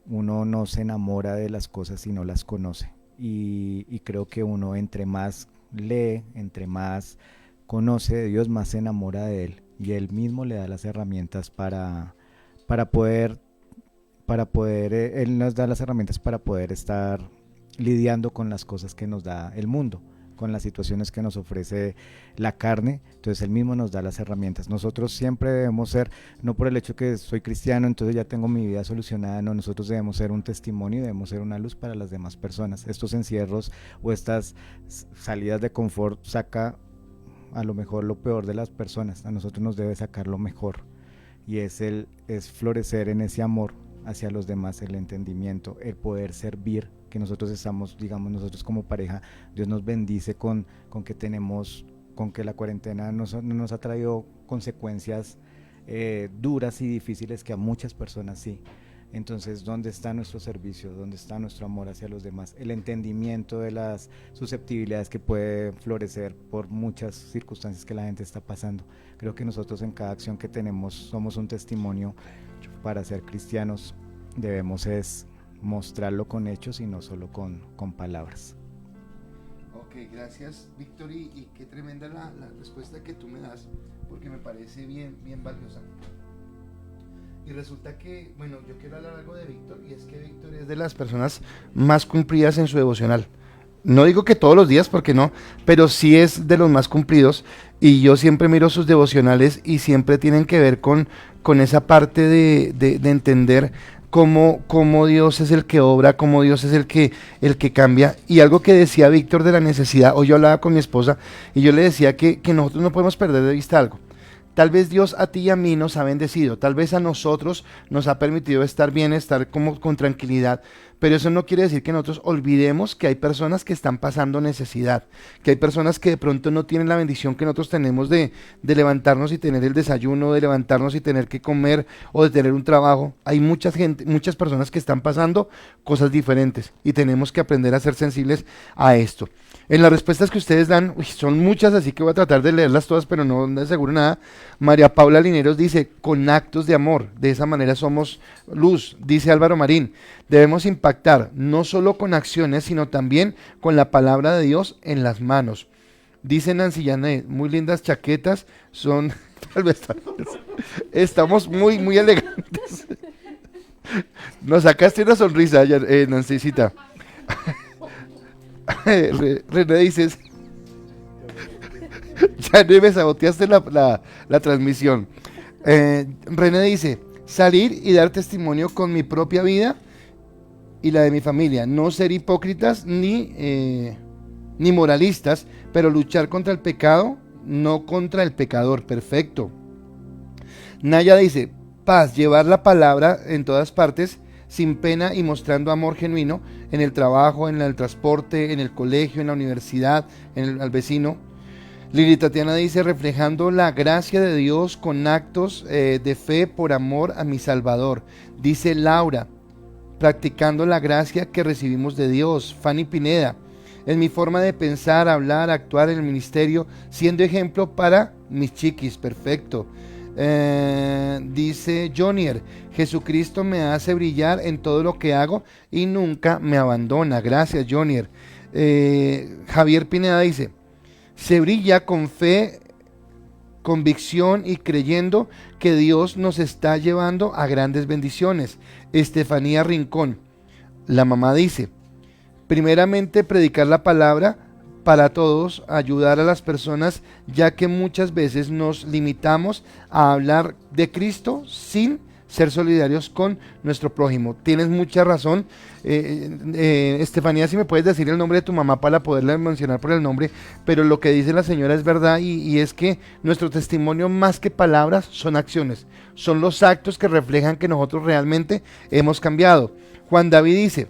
Uno no se enamora de las cosas si no las conoce. Y creo que uno entre más lee, entre más conoce de Dios, más se enamora de Él. Y Él mismo le da las herramientas para poder, Él nos da las herramientas para poder estar lidiando con las cosas que nos da el mundo, con las situaciones que nos ofrece la carne. Entonces Él mismo nos da las herramientas. Nosotros siempre debemos ser, no por el hecho que soy cristiano, entonces ya tengo mi vida solucionada, no, nosotros debemos ser un testimonio, debemos ser una luz para las demás personas. Estos encierros o estas salidas de confort saca a lo mejor lo peor de las personas, a nosotros nos debe sacar lo mejor, y es florecer en ese amor hacia los demás, el entendimiento, el poder servir, que nosotros estamos, digamos, nosotros como pareja, Dios nos bendice con que la cuarentena no nos ha traído consecuencias duras y difíciles, que a muchas personas sí. Entonces, ¿dónde está nuestro servicio? ¿Dónde está nuestro amor hacia los demás? El entendimiento de las susceptibilidades que puede florecer por muchas circunstancias que la gente está pasando. Creo que nosotros en cada acción que tenemos somos un testimonio. Para ser cristianos debemos es mostrarlo con hechos y no solo con palabras. Ok, gracias Víctor, y qué tremenda la respuesta que tú me das, porque me parece bien valiosa. Y resulta que, bueno, yo quiero hablar algo de Víctor, y es que Víctor es de las personas más cumplidas en su devocional. No digo que todos los días, porque no, pero sí es de los más cumplidos. Y yo siempre miro sus devocionales y siempre tienen que ver con esa parte de entender cómo Dios es el que obra, cómo Dios es el que cambia. Y algo que decía Víctor de la necesidad, hoy yo hablaba con mi esposa y yo le decía que nosotros no podemos perder de vista algo. Tal vez Dios a ti y a mí nos ha bendecido, tal vez a nosotros nos ha permitido estar bien, estar como con tranquilidad, pero eso no quiere decir que nosotros olvidemos que hay personas que están pasando necesidad, que hay personas que de pronto no tienen la bendición que nosotros tenemos de levantarnos y tener el desayuno, de levantarnos y tener que comer o de tener un trabajo. Hay mucha gente, muchas personas que están pasando cosas diferentes y tenemos que aprender a ser sensibles a esto. En las respuestas que ustedes dan, son muchas, así que voy a tratar de leerlas todas, pero no aseguro nada. María Paula Lineros dice, con actos de amor, de esa manera somos luz. Dice Álvaro Marín, debemos impactar, no solo con acciones, sino también con la palabra de Dios en las manos. Dice Nancy Janet, muy lindas chaquetas, son, tal vez, estamos muy elegantes. Nos sacaste una sonrisa, Nancycita. René dices, ya me saboteaste la transmisión. René dice, salir y dar testimonio con mi propia vida y la de mi familia, no ser hipócritas ni moralistas, pero luchar contra el pecado, no contra el pecador. Perfecto. Naya dice, paz, llevar la palabra en todas partes, sin pena y mostrando amor genuino en el trabajo, en el transporte, en el colegio, en la universidad, al vecino. Lili Tatiana dice, reflejando la gracia de Dios con actos de fe por amor a mi Salvador. Dice Laura, practicando la gracia que recibimos de Dios. Fanny Pineda, en mi forma de pensar, hablar, actuar en el ministerio, siendo ejemplo para mis chiquis. Perfecto. Dice Jonier, Jesucristo me hace brillar en todo lo que hago y nunca me abandona. Gracias, Jonier. Javier Pineda dice, se brilla con fe, convicción y creyendo que Dios nos está llevando a grandes bendiciones. Estefanía Rincón, la mamá dice, primeramente predicar la palabra para todos, ayudar a las personas, ya que muchas veces nos limitamos a hablar de Cristo sin ser solidarios con nuestro prójimo. Tienes mucha razón. Estefanía, si me puedes decir el nombre de tu mamá para poderla mencionar por el nombre, pero lo que dice la señora es verdad y es que nuestro testimonio, más que palabras, son acciones, son los actos que reflejan que nosotros realmente hemos cambiado. Juan David dice,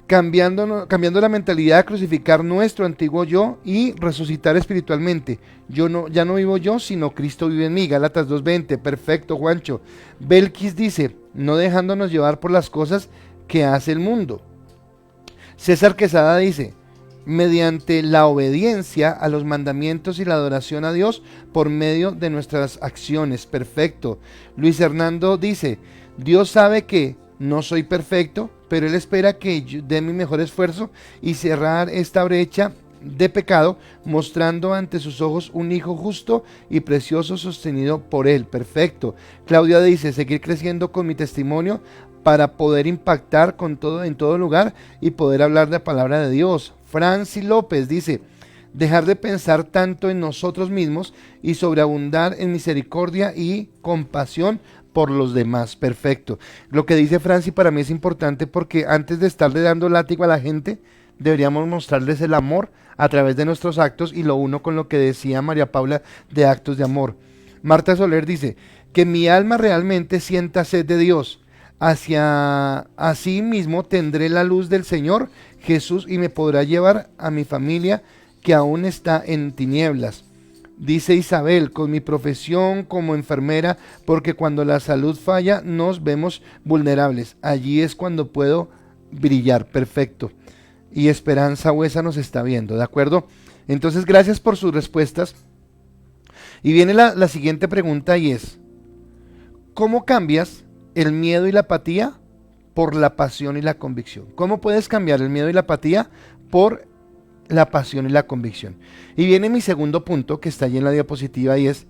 cambiando la mentalidad a crucificar nuestro antiguo yo y resucitar espiritualmente. Ya no vivo yo, sino Cristo vive en mí. Gálatas 2:20. Perfecto, Juancho. Belkis dice, no dejándonos llevar por las cosas que hace el mundo. César Quesada dice, mediante la obediencia a los mandamientos y la adoración a Dios por medio de nuestras acciones. Perfecto. Luis Hernando dice, Dios sabe que no soy perfecto, pero Él espera que yo dé mi mejor esfuerzo y cerrar esta brecha de pecado, mostrando ante sus ojos un hijo justo y precioso sostenido por Él. Perfecto. Claudia dice, seguir creciendo con mi testimonio para poder impactar en todo lugar y poder hablar de la palabra de Dios. Franci López dice, dejar de pensar tanto en nosotros mismos y sobreabundar en misericordia y compasión por los demás. Perfecto. Lo que dice Franci para mí es importante porque antes de estarle dando látigo a la gente, deberíamos mostrarles el amor a través de nuestros actos y lo uno con lo que decía María Paula de actos de amor. Marta Soler dice, que mi alma realmente sienta sed de Dios. Hacia así mismo tendré la luz del Señor Jesús y me podrá llevar a mi familia que aún está en tinieblas. Dice Isabel, con mi profesión como enfermera, porque cuando la salud falla nos vemos vulnerables. Allí es cuando puedo brillar. Perfecto. Y Esperanza Huesa nos está viendo, ¿de acuerdo? Entonces, gracias por sus respuestas. Y viene la siguiente pregunta y es, ¿cómo cambias el miedo y la apatía por la pasión y la convicción? ¿Cómo puedes cambiar el miedo y la apatía por la pasión y la convicción? Y viene mi segundo punto que está allí en la diapositiva y es,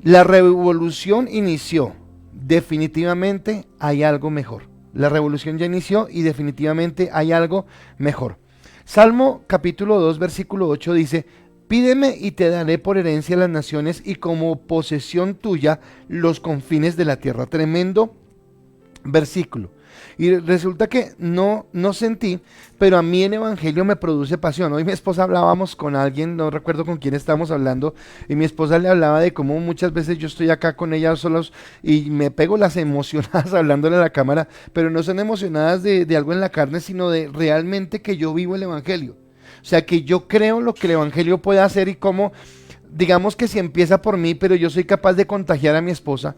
la revolución inició, definitivamente hay algo mejor. La revolución ya inició y definitivamente hay algo mejor. Salmo capítulo 2, versículo 8 dice: pídeme y te daré por herencia las naciones y como posesión tuya los confines de la tierra. Tremendo versículo. Y resulta que no sentí, pero a mí el evangelio me produce pasión. Hoy mi esposa hablábamos con alguien, no recuerdo con quién estábamos hablando, y mi esposa le hablaba de cómo muchas veces yo estoy acá con ella solos y me pego las emocionadas hablándole a la cámara, pero no son emocionadas de algo en la carne, sino de realmente que yo vivo el evangelio. O sea, que yo creo lo que el evangelio puede hacer y cómo, digamos que si empieza por mí, pero yo soy capaz de contagiar a mi esposa.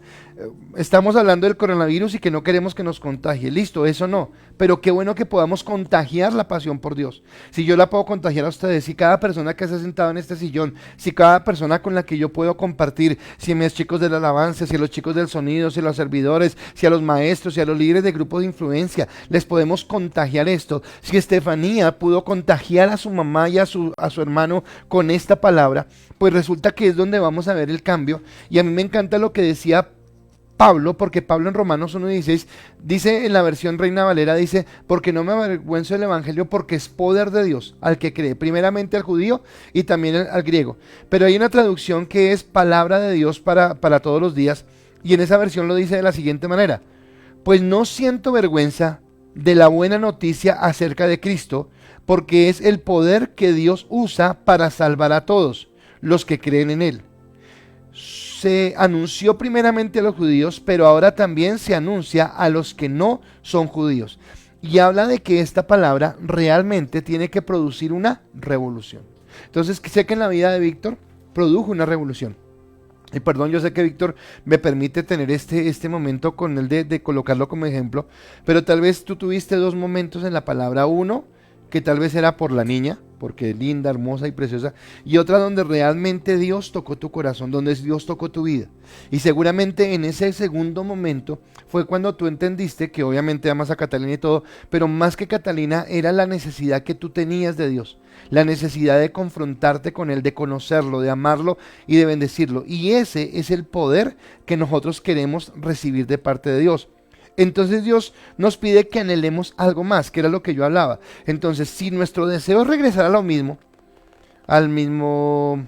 Estamos hablando del coronavirus y que no queremos que nos contagie. Listo, eso no. Pero qué bueno que podamos contagiar la pasión por Dios. Si yo la puedo contagiar a ustedes, si cada persona que se ha sentado en este sillón, si cada persona con la que yo puedo compartir, si a mis chicos de la alabanza, si a los chicos del sonido, si a los servidores, si a los maestros, si a los líderes de grupos de influencia, les podemos contagiar esto. Si Estefanía pudo contagiar a su mamá y a su hermano con esta palabra, pues resulta que es donde vamos a ver el cambio. Y a mí me encanta lo que decía Pablo, porque Pablo en Romanos 1:16 dice, en la versión Reina Valera, dice: porque no me avergüenzo del evangelio, porque es poder de Dios al que cree, primeramente al judío y también al griego. Pero hay una traducción que es palabra de Dios para todos los días, y en esa versión lo dice de la siguiente manera: pues no siento vergüenza de la buena noticia acerca de Cristo, porque es el poder que Dios usa para salvar a todos los que creen en él. Se anunció primeramente a los judíos, pero ahora también se anuncia a los que no son judíos. Y habla de que esta palabra realmente tiene que producir una revolución. Entonces, sé que en la vida de Víctor produjo una revolución. Y perdón, yo sé que Víctor me permite tener este momento con él de colocarlo como ejemplo, pero tal vez tú tuviste dos momentos en la palabra. Uno, que tal vez era por la niña, porque es linda, hermosa y preciosa, y otra donde realmente Dios tocó tu corazón, donde Dios tocó tu vida. Y seguramente en ese segundo momento fue cuando tú entendiste que obviamente amas a Catalina y todo, pero más que Catalina era la necesidad que tú tenías de Dios, la necesidad de confrontarte con Él, de conocerlo, de amarlo y de bendecirlo. Y ese es el poder que nosotros queremos recibir de parte de Dios. Entonces Dios nos pide que anhelemos algo más, que era lo que yo hablaba. Entonces, si nuestro deseo es regresar a lo mismo, al mismo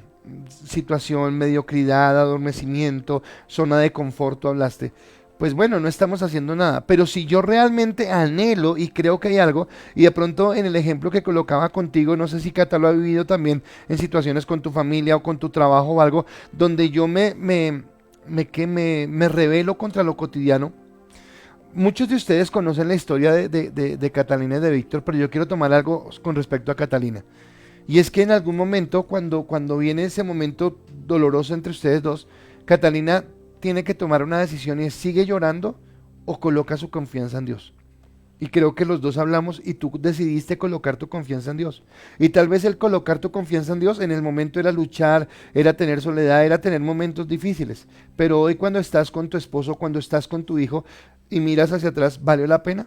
situación, mediocridad, adormecimiento, zona de confort, tú hablaste, pues bueno, no estamos haciendo nada. Pero si yo realmente anhelo y creo que hay algo, y de pronto en el ejemplo que colocaba contigo, no sé si Cata lo ha vivido también en situaciones con tu familia o con tu trabajo o algo, donde yo me rebelo contra lo cotidiano. Muchos de ustedes conocen la historia de Catalina y de Víctor, pero yo quiero tomar algo con respecto a Catalina. Y es que en algún momento, cuando viene ese momento doloroso entre ustedes dos, Catalina tiene que tomar una decisión y es: ¿sigue llorando o coloca su confianza en Dios? Y creo que los dos hablamos y tú decidiste colocar tu confianza en Dios. Y tal vez el colocar tu confianza en Dios en el momento era luchar, era tener soledad, era tener momentos difíciles. Pero hoy, cuando estás con tu esposo, cuando estás con tu hijo y miras hacia atrás, ¿valió la pena?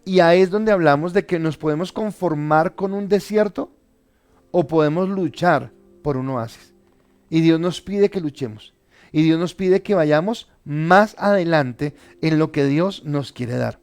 Y ahí es donde hablamos de que nos podemos conformar con un desierto o podemos luchar por un oasis. Y Dios nos pide que luchemos. Y Dios nos pide que vayamos más adelante en lo que Dios nos quiere dar.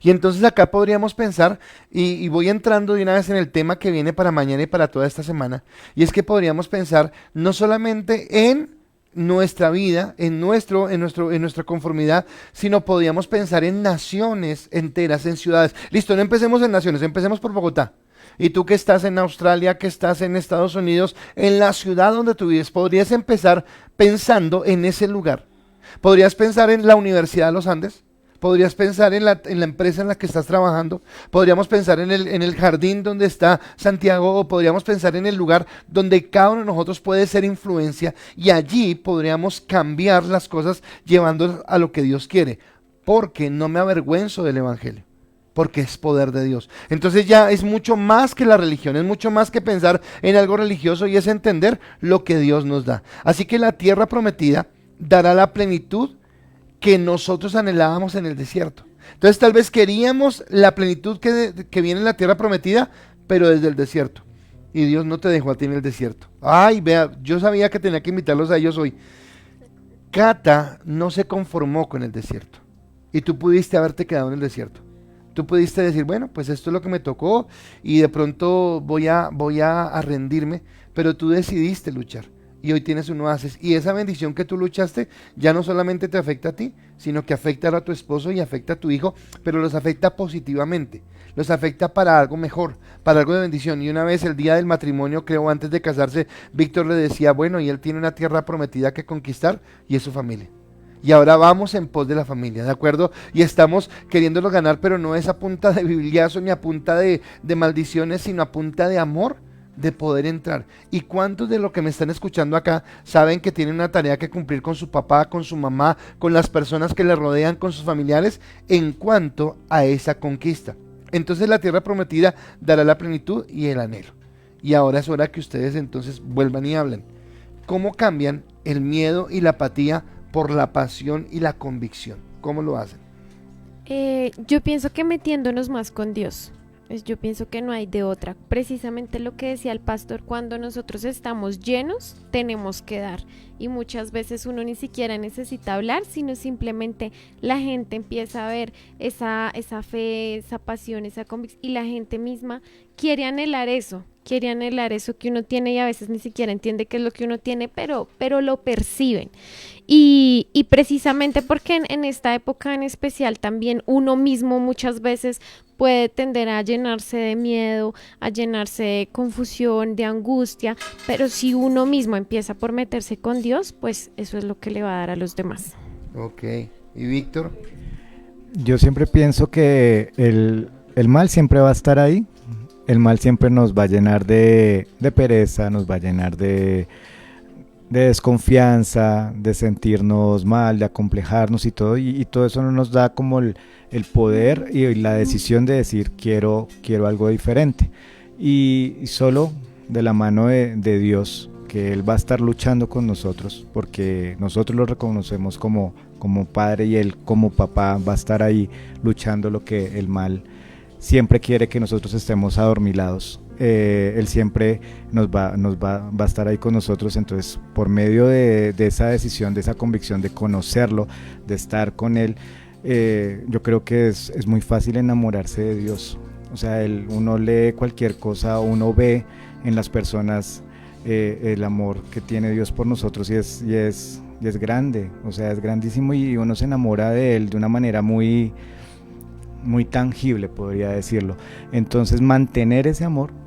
Y entonces acá podríamos pensar, y voy entrando de una vez en el tema que viene para mañana y para toda esta semana, y es que podríamos pensar no solamente en nuestra vida, en nuestra conformidad, sino podríamos pensar en naciones enteras, en ciudades. Listo, no empecemos en naciones, empecemos por Bogotá. Y tú que estás en Australia, que estás en Estados Unidos, en la ciudad donde tú vives, podrías empezar pensando en ese lugar. Podrías pensar en la Universidad de los Andes. Podrías pensar en la empresa en la que estás trabajando. Podríamos pensar en el jardín donde está Santiago, o podríamos pensar en el lugar donde cada uno de nosotros puede ser influencia, y allí podríamos cambiar las cosas llevando a lo que Dios quiere, porque no me avergüenzo del evangelio, porque es poder de Dios. Entonces ya es mucho más que la religión, es mucho más que pensar en algo religioso, y es entender lo que Dios nos da. Así que la tierra prometida dará la plenitud que nosotros anhelábamos en el desierto. Entonces tal vez queríamos la plenitud que viene en la tierra prometida, pero desde el desierto. Y Dios no te dejó a ti en el desierto. Ay, vea, yo sabía que tenía que invitarlos a ellos hoy. Cata no se conformó con el desierto. Y tú pudiste haberte quedado en el desierto. Tú pudiste decir, bueno, pues esto es lo que me tocó y de pronto voy a rendirme, pero tú decidiste luchar y hoy tienes un oasis. Y esa bendición que tú luchaste ya no solamente te afecta a ti, sino que afecta a tu esposo y afecta a tu hijo, pero los afecta positivamente, los afecta para algo mejor, para algo de bendición. Y una vez el día del matrimonio, creo antes de casarse, Víctor le decía, bueno, y él tiene una tierra prometida que conquistar y es su familia. Y ahora vamos en pos de la familia, ¿de acuerdo? Y estamos queriéndolo ganar, pero no es a punta de bibliazo ni a punta de maldiciones, sino a punta de amor, de poder entrar. ¿Y cuántos de los que me están escuchando acá saben que tienen una tarea que cumplir con su papá, con su mamá, con las personas que le rodean, con sus familiares, en cuanto a esa conquista? Entonces la tierra prometida dará la plenitud y el anhelo. Y ahora es hora que ustedes entonces vuelvan y hablen. ¿Cómo cambian el miedo y la apatía por la pasión y la convicción? ¿Cómo lo hacen? Yo pienso que metiéndonos más con Dios. Yo pienso que no hay de otra. Precisamente lo que decía el pastor, cuando nosotros estamos llenos, tenemos que dar. Y muchas veces uno ni siquiera necesita hablar, sino simplemente la gente empieza a ver esa fe, esa pasión, esa convicción. Y la gente misma quiere anhelar eso que uno tiene y a veces ni siquiera entiende qué es lo que uno tiene, pero lo perciben. Y precisamente porque en esta época en especial también uno mismo muchas veces puede tender a llenarse de miedo, a llenarse de confusión, de angustia, pero si uno mismo empieza por meterse con Dios, pues eso es lo que le va a dar a los demás. Ok, ¿y Víctor? Yo siempre pienso que el mal siempre va a estar ahí, el mal siempre nos va a llenar de pereza, nos va a llenar de desconfianza, de sentirnos mal, de acomplejarnos y todo, y todo eso no nos da como el poder y la decisión de decir quiero algo diferente, y solo de la mano de Dios, que Él va a estar luchando con nosotros, porque nosotros lo reconocemos como padre y Él como papá va a estar ahí luchando lo que el mal siempre quiere que nosotros estemos adormilados. Él siempre nos va a estar ahí con nosotros. Entonces, por medio de esa decisión, de esa convicción, de conocerlo, de estar con Él, yo creo que es muy fácil enamorarse de Dios. O sea, uno lee cualquier cosa, uno ve en las personas el amor que tiene Dios por nosotros y es grande, o sea, es grandísimo, y uno se enamora de Él de una manera muy tangible, podría decirlo. Entonces mantener ese amor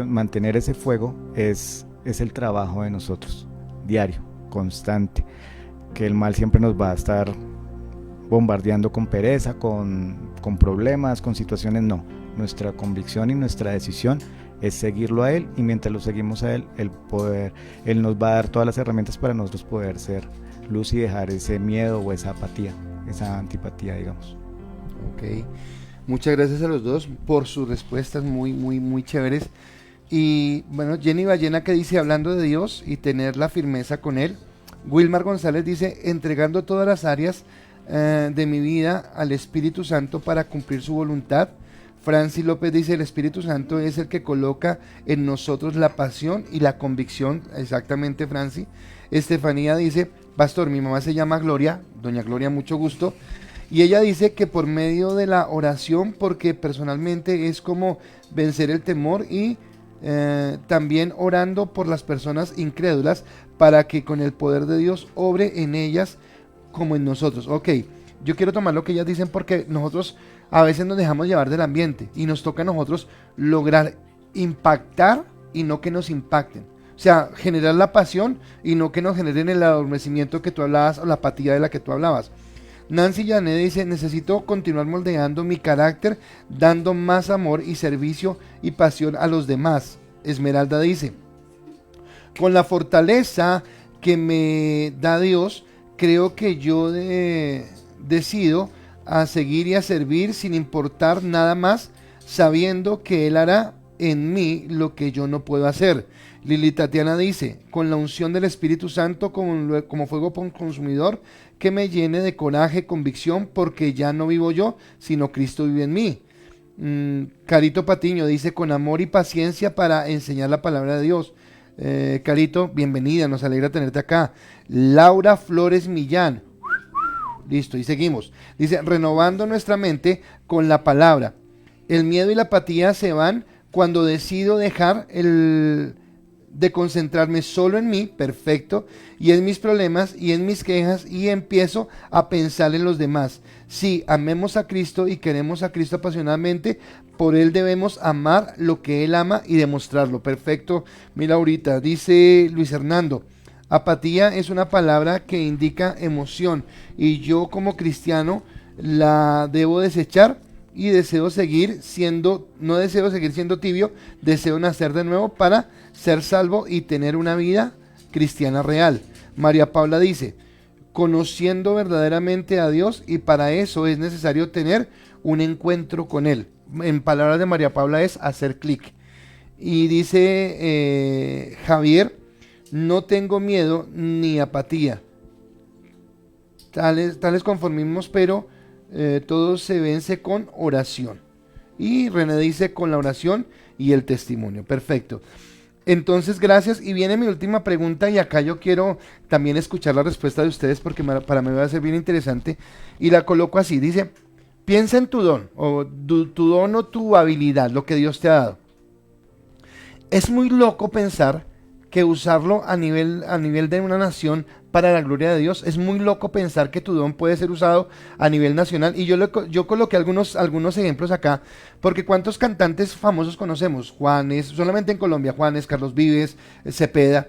mantener ese fuego es el trabajo de nosotros, diario, constante, que el mal siempre nos va a estar bombardeando con pereza, con problemas, con situaciones. No, nuestra convicción y nuestra decisión es seguirlo a Él, y mientras lo seguimos a Él, Él nos va a dar todas las herramientas para nosotros poder ser luz y dejar ese miedo o esa apatía, esa antipatía, digamos. Ok, muchas gracias a los dos por sus respuestas muy chéveres. Y bueno, Jenny Ballena, que dice, hablando de Dios y tener la firmeza con Él. Wilmar González dice, entregando todas las áreas de mi vida al Espíritu Santo para cumplir su voluntad. Franci López dice, el Espíritu Santo es el que coloca en nosotros la pasión y la convicción. Exactamente, Franci. Estefanía dice, pastor, mi mamá se llama Gloria, doña Gloria, mucho gusto. Y ella dice que por medio de la oración, porque personalmente es como vencer el temor, y también orando por las personas incrédulas para que con el poder de Dios obre en ellas como en nosotros. Ok, yo quiero tomar lo que ellas dicen, porque nosotros a veces nos dejamos llevar del ambiente y nos toca a nosotros lograr impactar y no que nos impacten. O sea, generar la pasión y no que nos generen el adormecimiento que tú hablabas o la apatía de la que tú hablabas. Nancy Janet dice, necesito continuar moldeando mi carácter, dando más amor y servicio y pasión a los demás. Esmeralda dice, con la fortaleza que me da Dios, creo que yo decido a seguir y a servir sin importar nada más, sabiendo que Él hará en mí lo que yo no puedo hacer. Lili Tatiana dice, con la unción del Espíritu Santo como fuego consumidor, que me llene de coraje, convicción, porque ya no vivo yo, sino Cristo vive en mí. Carito Patiño dice, con amor y paciencia para enseñar la palabra de Dios. Carito, bienvenida, nos alegra tenerte acá. Laura Flores Millán Listo, y seguimos. Dice, renovando nuestra mente con la palabra. El miedo y la apatía se van cuando decido dejar de concentrarme solo en mí, perfecto, y en mis problemas y en mis quejas, y empiezo a pensar en los demás. Sí, amemos a Cristo y queremos a Cristo apasionadamente, por Él debemos amar lo que Él ama y demostrarlo. Perfecto, mira ahorita, dice Luis Hernando, apatía es una palabra que indica emoción, y yo como cristiano la debo desechar, y no deseo seguir siendo tibio, deseo nacer de nuevo para ser salvo y tener una vida cristiana real. María Paula dice, conociendo verdaderamente a Dios, y para eso es necesario tener un encuentro con Él. En palabras de María Paula es hacer clic. Y dice Javier, no tengo miedo ni apatía, tales conformismos, pero todo se vence con oración. Y René dice con la oración y el testimonio. Perfecto. Entonces, gracias. Y viene mi última pregunta, y acá yo quiero también escuchar la respuesta de ustedes porque para mí va a ser bien interesante. Y la coloco así. Dice, piensa en tu don, o tu don o tu habilidad, lo que Dios te ha dado. Es muy loco pensar que usarlo a nivel de una nación para la gloria de Dios. Es muy loco pensar que tu don puede ser usado a nivel nacional. Y yo coloqué algunos ejemplos acá, porque ¿cuántos cantantes famosos conocemos? Juanes, solamente en Colombia, Juanes, Carlos Vives, Cepeda,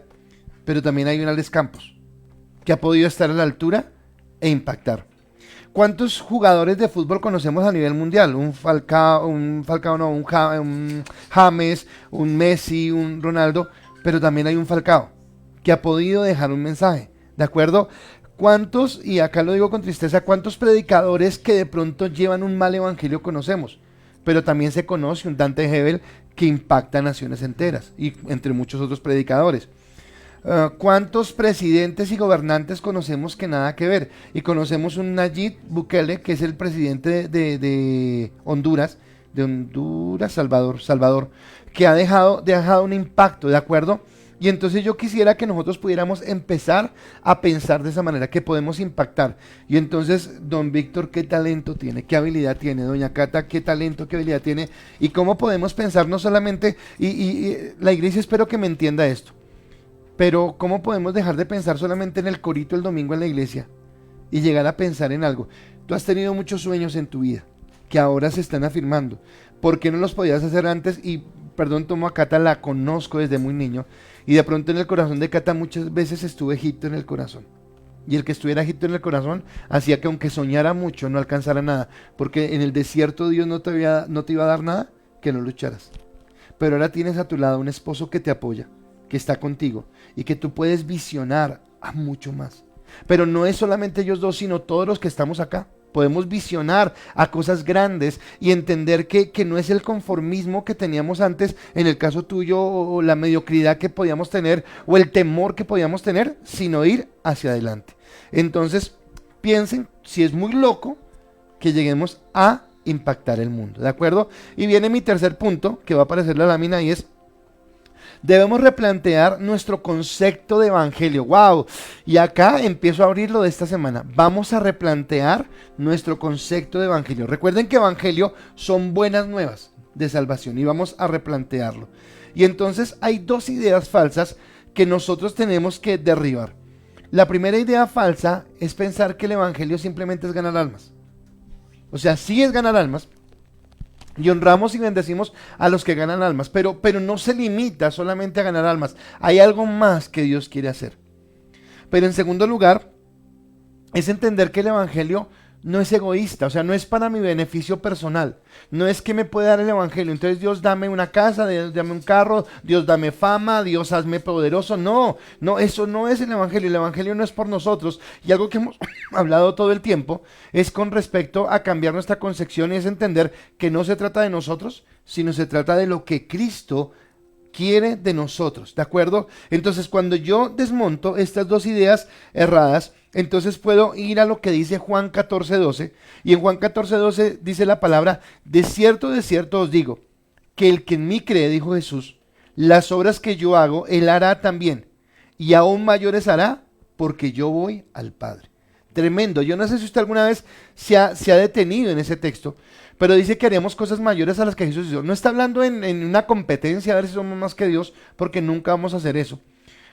pero también hay un Alex Campos, que ha podido estar a la altura e impactar. ¿Cuántos jugadores de fútbol conocemos a nivel mundial? Un James, un Messi, un Ronaldo, pero también hay un Falcao que ha podido dejar un mensaje, ¿de acuerdo? ¿Cuántos, y acá lo digo con tristeza, cuántos predicadores que de pronto llevan un mal evangelio conocemos? Pero también se conoce un Dante Hebel que impacta a naciones enteras, y entre muchos otros predicadores. ¿Cuántos presidentes y gobernantes conocemos que nada que ver? Y conocemos un Nayib Bukele, que es el presidente de Honduras, Salvador, que ha dejado un impacto, ¿de acuerdo? Y entonces yo quisiera que nosotros pudiéramos empezar a pensar de esa manera, que podemos impactar. Y entonces, don Víctor, ¿qué talento tiene? ¿Qué habilidad tiene? Doña Cata, ¿qué talento, qué habilidad tiene? Y cómo podemos pensar no solamente, y la iglesia, espero que me entienda esto, pero cómo podemos dejar de pensar solamente en el corito el domingo en la iglesia y llegar a pensar en algo. Tú has tenido muchos sueños en tu vida que ahora se están afirmando. ¿Por qué no los podías hacer antes? Y perdón, tomo a Cata, la conozco desde muy niño, y de pronto en el corazón de Cata muchas veces estuvo Egipto en el corazón. Y el que estuviera Egipto en el corazón hacía que aunque soñara mucho no alcanzara nada, porque en el desierto Dios no te iba a dar nada que no lucharas. Pero ahora tienes a tu lado un esposo que te apoya, que está contigo, y que tú puedes visionar a mucho más. Pero no es solamente ellos dos, sino todos los que estamos acá. Podemos visionar a cosas grandes y entender que no es el conformismo que teníamos antes, en el caso tuyo, o la mediocridad que podíamos tener, o el temor que podíamos tener, sino ir hacia adelante. Entonces, piensen si es muy loco que lleguemos a impactar el mundo, ¿de acuerdo? Y viene mi tercer punto, que va a aparecer en la lámina, y es: debemos replantear nuestro concepto de evangelio. ¡Wow! Y acá empiezo a abrirlo de esta semana. Vamos a replantear nuestro concepto de evangelio. Recuerden que evangelio son buenas nuevas de salvación, y vamos a replantearlo. Y entonces hay dos ideas falsas que nosotros tenemos que derribar. La primera idea falsa es pensar que el evangelio simplemente es ganar almas. O sea, sí es ganar almas, y honramos y bendecimos a los que ganan almas, pero no se limita solamente a ganar almas. Hay algo más que Dios quiere hacer. Pero en segundo lugar, es entender que el evangelio no es egoísta, o sea, no es para mi beneficio personal. No es que me pueda dar el evangelio, entonces Dios dame una casa, Dios dame un carro, Dios dame fama, Dios hazme poderoso. No, eso no es el evangelio no es por nosotros. Y algo que hemos hablado todo el tiempo es con respecto a cambiar nuestra concepción, y es entender que no se trata de nosotros, sino se trata de lo que Cristo quiere de nosotros, ¿de acuerdo? Entonces, cuando yo desmonto estas dos ideas erradas, entonces puedo ir a lo que dice Juan 14:12, y en Juan 14:12 dice la palabra: de cierto os digo, que el que en mí cree, dijo Jesús, las obras que yo hago, él hará también, y aún mayores hará, porque yo voy al Padre. tremendo. Yo no sé si usted alguna vez se ha detenido en ese texto, pero dice que haremos cosas mayores a las que Jesús hizo. No está hablando en una competencia a ver si somos más que Dios, porque nunca vamos a hacer eso,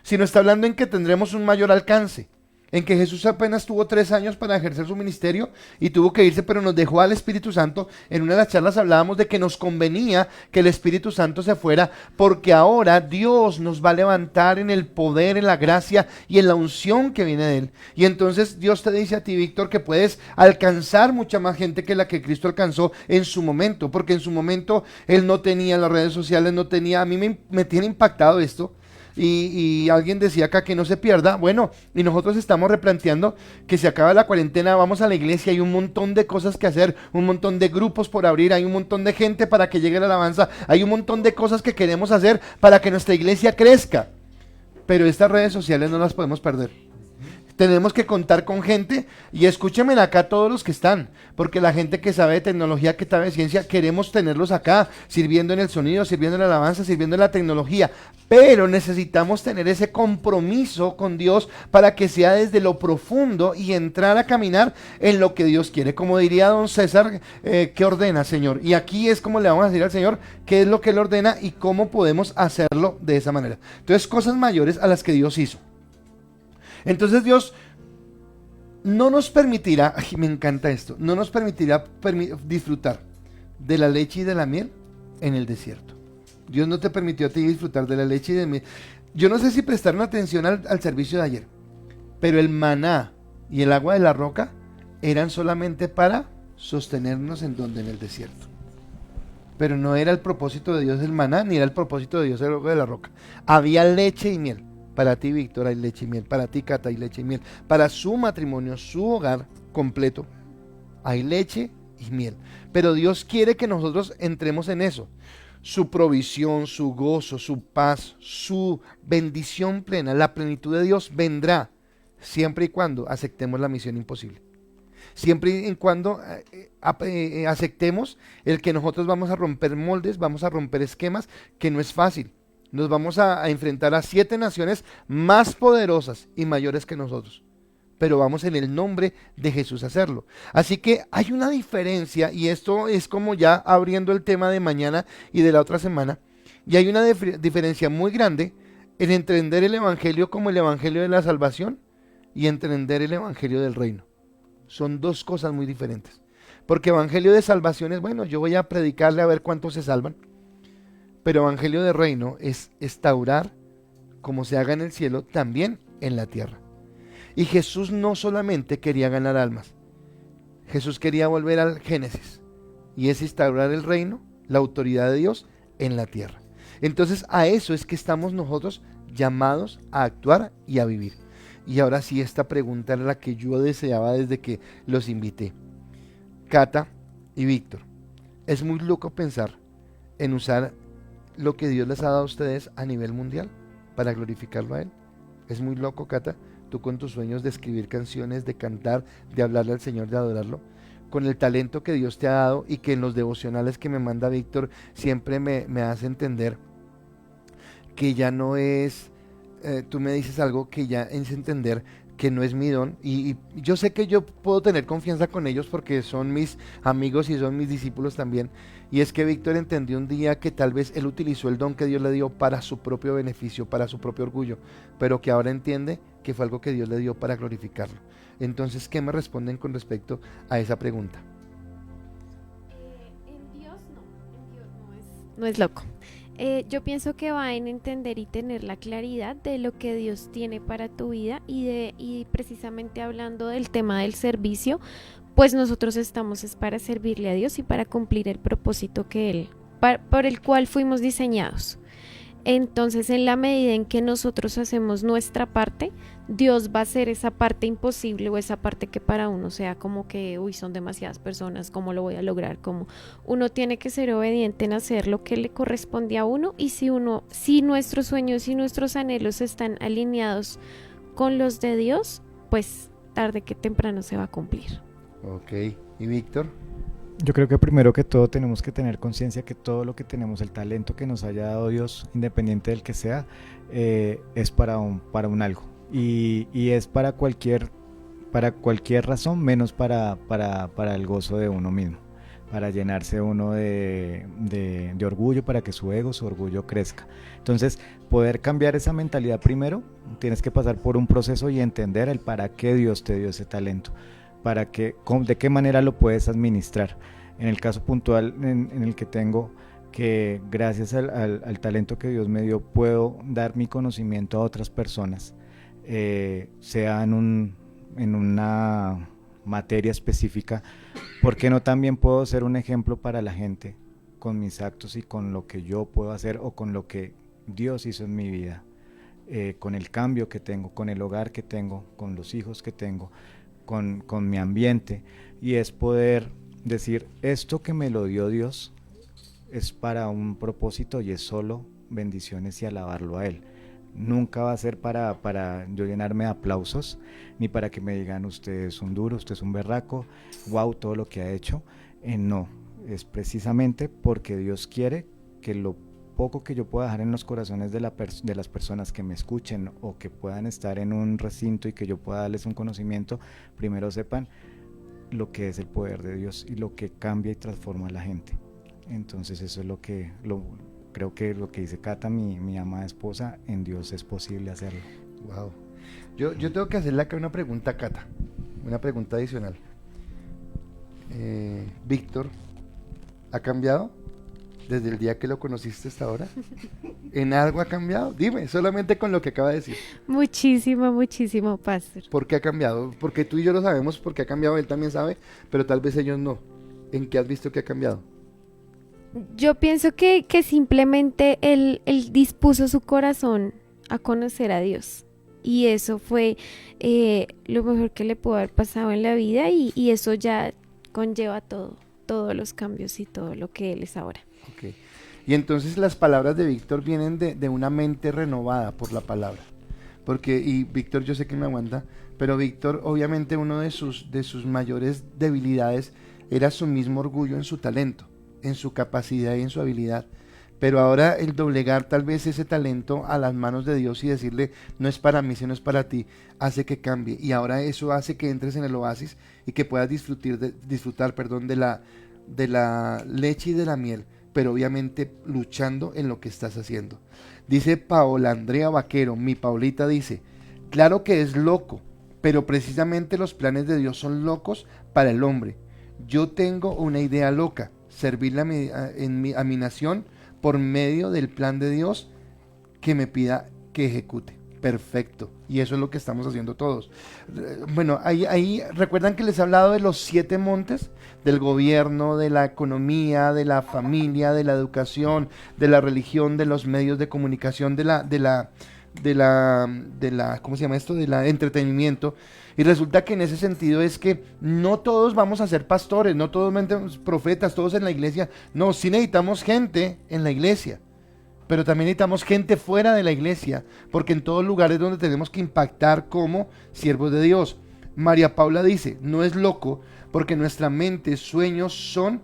sino está hablando en que tendremos un mayor alcance, en que Jesús apenas tuvo 3 años para ejercer su ministerio y tuvo que irse, pero nos dejó al Espíritu Santo. En una de las charlas hablábamos de que nos convenía que el Espíritu Santo se fuera, porque ahora Dios nos va a levantar en el poder, en la gracia y en la unción que viene de Él. Y entonces Dios te dice a ti, Víctor, que puedes alcanzar mucha más gente que la que Cristo alcanzó en su momento, porque en su momento Él no tenía las redes sociales, no tenía, a mí me tiene impactado esto. Y alguien decía acá que no se pierda. Bueno, y nosotros estamos replanteando que se acaba la cuarentena, vamos a la iglesia, hay un montón de cosas que hacer, un montón de grupos por abrir, hay un montón de gente para que llegue la alabanza, hay un montón de cosas que queremos hacer para que nuestra iglesia crezca. Pero estas redes sociales no las podemos perder. Tenemos que contar con gente, y escúchenme acá todos los que están, porque la gente que sabe de tecnología, que sabe de ciencia, queremos tenerlos acá, sirviendo en el sonido, sirviendo en la alabanza, sirviendo en la tecnología, pero necesitamos tener ese compromiso con Dios para que sea desde lo profundo y entrar a caminar en lo que Dios quiere. Como diría don César, ¿qué ordena, Señor? Y aquí es como le vamos a decir al Señor qué es lo que Él ordena y cómo podemos hacerlo de esa manera. Entonces, cosas mayores a las que Dios hizo. Entonces Dios no nos permitirá, ay, me encanta esto, no nos permitirá disfrutar de la leche y de la miel en el desierto. Dios no te permitió a ti disfrutar de la leche y de la miel. Yo no sé si prestaron atención al servicio de ayer, pero el maná y el agua de la roca eran solamente para sostenernos en el desierto. Pero no era el propósito de Dios el maná, ni era el propósito de Dios el agua de la roca. Había leche y miel. Para ti, Víctor, hay leche y miel. Para ti, Cata, hay leche y miel. Para su matrimonio, su hogar completo, hay leche y miel. Pero Dios quiere que nosotros entremos en eso. Su provisión, su gozo, su paz, su bendición plena, la plenitud de Dios vendrá siempre y cuando aceptemos la misión imposible. Siempre y cuando aceptemos el que nosotros vamos a romper moldes, vamos a romper esquemas, que no es fácil. Nos vamos a enfrentar a 7 naciones más poderosas y mayores que nosotros, pero vamos en el nombre de Jesús a hacerlo. Así que hay una diferencia, y esto es como ya abriendo el tema de mañana y de la otra semana, y hay una diferencia muy grande en entender el evangelio como el evangelio de la salvación y entender el evangelio del reino. Son 2 cosas muy diferentes, porque evangelio de salvación es, bueno, yo voy a predicarle a ver cuántos se salvan. Pero evangelio de reino es instaurar, como se haga en el cielo, también en la tierra. Y Jesús no solamente quería ganar almas, Jesús quería volver al Génesis, y es instaurar el reino, la autoridad de Dios en la tierra. Entonces a eso es que estamos nosotros llamados a actuar y a vivir. Y ahora sí, esta pregunta era la que yo deseaba desde que los invité. Cata y Víctor, es muy loco pensar en usar lo que Dios les ha dado a ustedes a nivel mundial para glorificarlo a Él. Es muy loco, Cata, tú con tus sueños de escribir canciones, de cantar, de hablarle al Señor, de adorarlo, con el talento que Dios te ha dado y que en los devocionales que me manda Víctor siempre me hace entender que ya no es, tú me dices algo que ya es entender que no es mi don, y yo sé que yo puedo tener confianza con ellos porque son mis amigos y son mis discípulos también, y es que Víctor entendió un día que tal vez él utilizó el don que Dios le dio para su propio beneficio, para su propio orgullo, pero que ahora entiende que fue algo que Dios le dio para glorificarlo. Entonces, ¿qué me responden con respecto a esa pregunta? En Dios no es loco. Yo pienso que va en entender y tener la claridad de lo que Dios tiene para tu vida, y precisamente hablando del tema del servicio, pues nosotros estamos es para servirle a Dios y para cumplir el propósito que Él, por el cual fuimos diseñados. Entonces, en la medida en que nosotros hacemos nuestra parte, Dios va a hacer esa parte imposible, o esa parte que para uno sea como que, uy, son demasiadas personas, ¿cómo lo voy a lograr? Como uno tiene que ser obediente en hacer lo que le corresponde a uno, y si nuestros sueños y nuestros anhelos están alineados con los de Dios, pues tarde que temprano se va a cumplir. Ok, ¿y Víctor? Yo creo que primero que todo tenemos que tener conciencia que todo lo que tenemos, el talento que nos haya dado Dios, independiente del que sea, es para un algo, y es para cualquier para cualquier razón, menos para el gozo de uno mismo, para llenarse uno de orgullo, para que su orgullo crezca. Entonces, poder cambiar esa mentalidad primero, tienes que pasar por un proceso y entender el para qué Dios te dio ese talento, de qué manera lo puedes administrar. En el caso puntual en el que tengo, que gracias al talento que Dios me dio, puedo dar mi conocimiento a otras personas, sea en una materia específica, porque no también puedo ser un ejemplo para la gente con mis actos y con lo que yo puedo hacer o con lo que Dios hizo en mi vida, con el cambio que tengo, con el hogar que tengo, con los hijos que tengo, con mi ambiente, y es poder decir, esto que me lo dio Dios es para un propósito y es solo bendiciones y alabarlo a Él. Nunca va a ser para yo llenarme de aplausos, ni para que me digan usted es un duro, usted es un berraco, wow, todo lo que ha hecho. No, es precisamente porque Dios quiere que lo poco que yo pueda dejar en los corazones de las personas que me escuchen o que puedan estar en un recinto y que yo pueda darles un conocimiento, primero sepan lo que es el poder de Dios y lo que cambia y transforma a la gente. Entonces eso es creo que lo que dice Cata, mi amada esposa, en Dios es posible hacerlo. Wow. Yo tengo que hacerle acá una pregunta a Cata, una pregunta adicional. Víctor, ¿ha cambiado desde el día que lo conociste hasta ahora? ¿En algo ha cambiado? Dime, solamente con lo que acaba de decir. Muchísimo, pastor. ¿Por qué ha cambiado? Porque tú y yo lo sabemos, porque ha cambiado, él también sabe, pero tal vez ellos no. ¿En qué has visto que ha cambiado? Yo pienso que simplemente él dispuso su corazón a conocer a Dios. Y eso fue lo mejor que le pudo haber pasado en la vida y eso ya conlleva todos los cambios y todo lo que él es ahora. Okay. Y entonces las palabras de Víctor vienen de una mente renovada por la palabra. Y Víctor, yo sé que me aguanta, pero Víctor, obviamente uno de sus mayores debilidades era su mismo orgullo en su talento, en su capacidad y en su habilidad. Pero ahora el doblegar tal vez ese talento a las manos de Dios y decirle, no es para mí, sino es para ti, hace que cambie. Y ahora eso hace que entres en el oasis y que puedas disfrutar de la leche y de la miel, pero obviamente luchando en lo que estás haciendo. Dice Paola Andrea Vaquero, mi Paulita dice, claro que es loco, pero precisamente los planes de Dios son locos para el hombre. Yo tengo una idea loca, servirle a mi nación por medio del plan de Dios que me pida que ejecute. Perfecto. Y eso es lo que estamos haciendo todos. Bueno, ahí recuerdan que les he hablado de los 7 montes, del gobierno, de la economía, de la familia, de la educación, de la religión, de los medios de comunicación, de la ¿cómo se llama esto? De la entretenimiento. Y resulta que en ese sentido es que no todos vamos a ser pastores, no todos profetas, todos en la iglesia. No, sí necesitamos gente en la iglesia, pero también necesitamos gente fuera de la iglesia, porque en todos lugares donde tenemos que impactar como siervos de Dios. María Paula dice, no es loco, porque nuestra mente, sueños son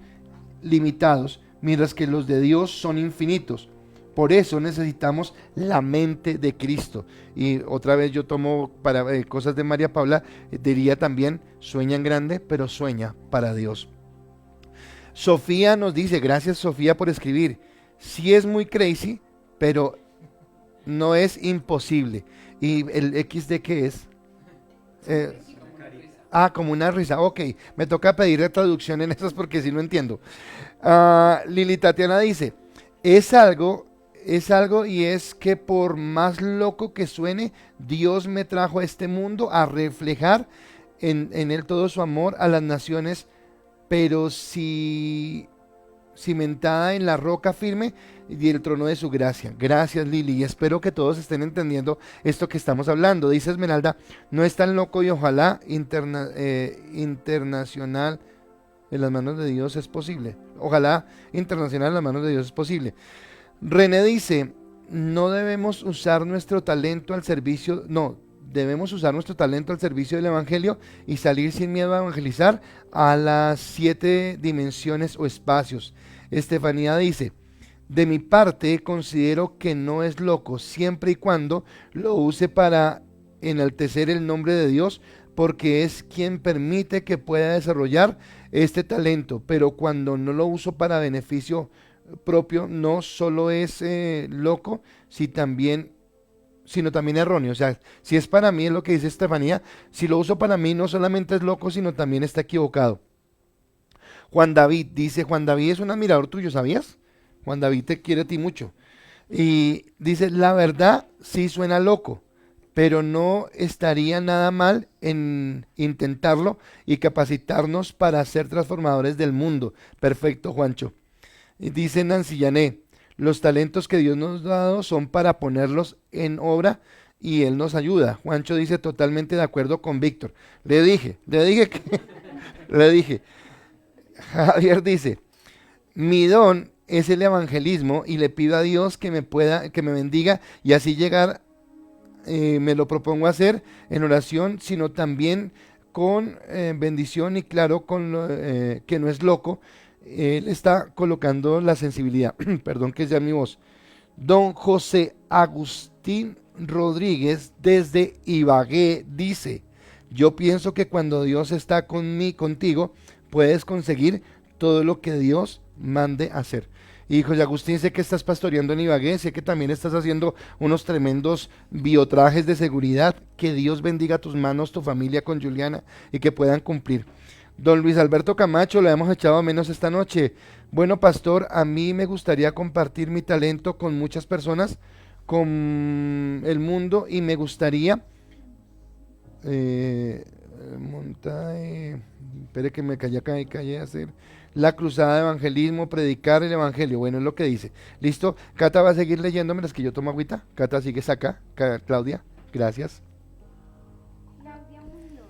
limitados, mientras que los de Dios son infinitos. Por eso necesitamos la mente de Cristo. Y otra vez yo tomo para cosas de María Paula, diría también, sueña en grande, pero sueña para Dios. Sofía nos dice, gracias Sofía por escribir, sí es muy crazy, pero no es imposible. ¿Y el XD qué es? Como una risa. Ok, me toca pedir traducción en esas porque si no entiendo. Lili Tatiana dice, es algo y es que por más loco que suene, Dios me trajo a este mundo a reflejar en él todo su amor a las naciones, pero cimentada en la roca firme y el trono de su gracia. Gracias Lili, y espero que todos estén entendiendo esto que estamos hablando. Dice Esmeralda, no es tan loco y ojalá internacional en las manos de Dios es posible. Ojalá internacional en las manos de Dios es posible. René dice, debemos usar nuestro talento al servicio del evangelio y salir sin miedo a evangelizar a las 7 dimensiones o espacios. Estefanía dice, de mi parte considero que no es loco siempre y cuando lo use para enaltecer el nombre de Dios, porque es quien permite que pueda desarrollar este talento, pero cuando no lo uso para beneficio propio, no solo es loco, sino también erróneo. O sea, si es para mí, es lo que dice Estefanía, si lo uso para mí, no solamente es loco, sino también está equivocado. Juan David dice, Juan David es un admirador tuyo, ¿sabías? Juan David te quiere a ti mucho. Y dice, la verdad sí suena loco, pero no estaría nada mal en intentarlo y capacitarnos para ser transformadores del mundo. Perfecto, Juancho. Y dice Nancy Llané, los talentos que Dios nos ha dado son para ponerlos en obra y Él nos ayuda. Juancho dice, totalmente de acuerdo con Víctor. Le dije que, le dije. Javier dice, mi don es el evangelismo y le pido a Dios que me bendiga y así llegar, me lo propongo hacer en oración, sino también con bendición y claro, que no es loco. Él está colocando la sensibilidad. Perdón que ya mi voz. Don José Agustín Rodríguez desde Ibagué dice, yo pienso que cuando Dios está contigo, puedes conseguir todo lo que Dios mande hacer. Y José Agustín, sé que estás pastoreando en Ibagué, sé que también estás haciendo unos tremendos biotrajes de seguridad. Que Dios bendiga tus manos, tu familia con Juliana y que puedan cumplir. Don Luis Alberto Camacho, lo hemos echado a menos esta noche. Bueno, pastor, a mí me gustaría compartir mi talento con muchas personas, con el mundo, y me gustaría espere que me callé a hacer la cruzada de evangelismo, predicar el evangelio. Bueno, es lo que dice. ¿Listo? Cata va a seguir leyéndome las que yo tomo agüita. Cata, sigues acá. Claudia, gracias. Claudia Muñoz,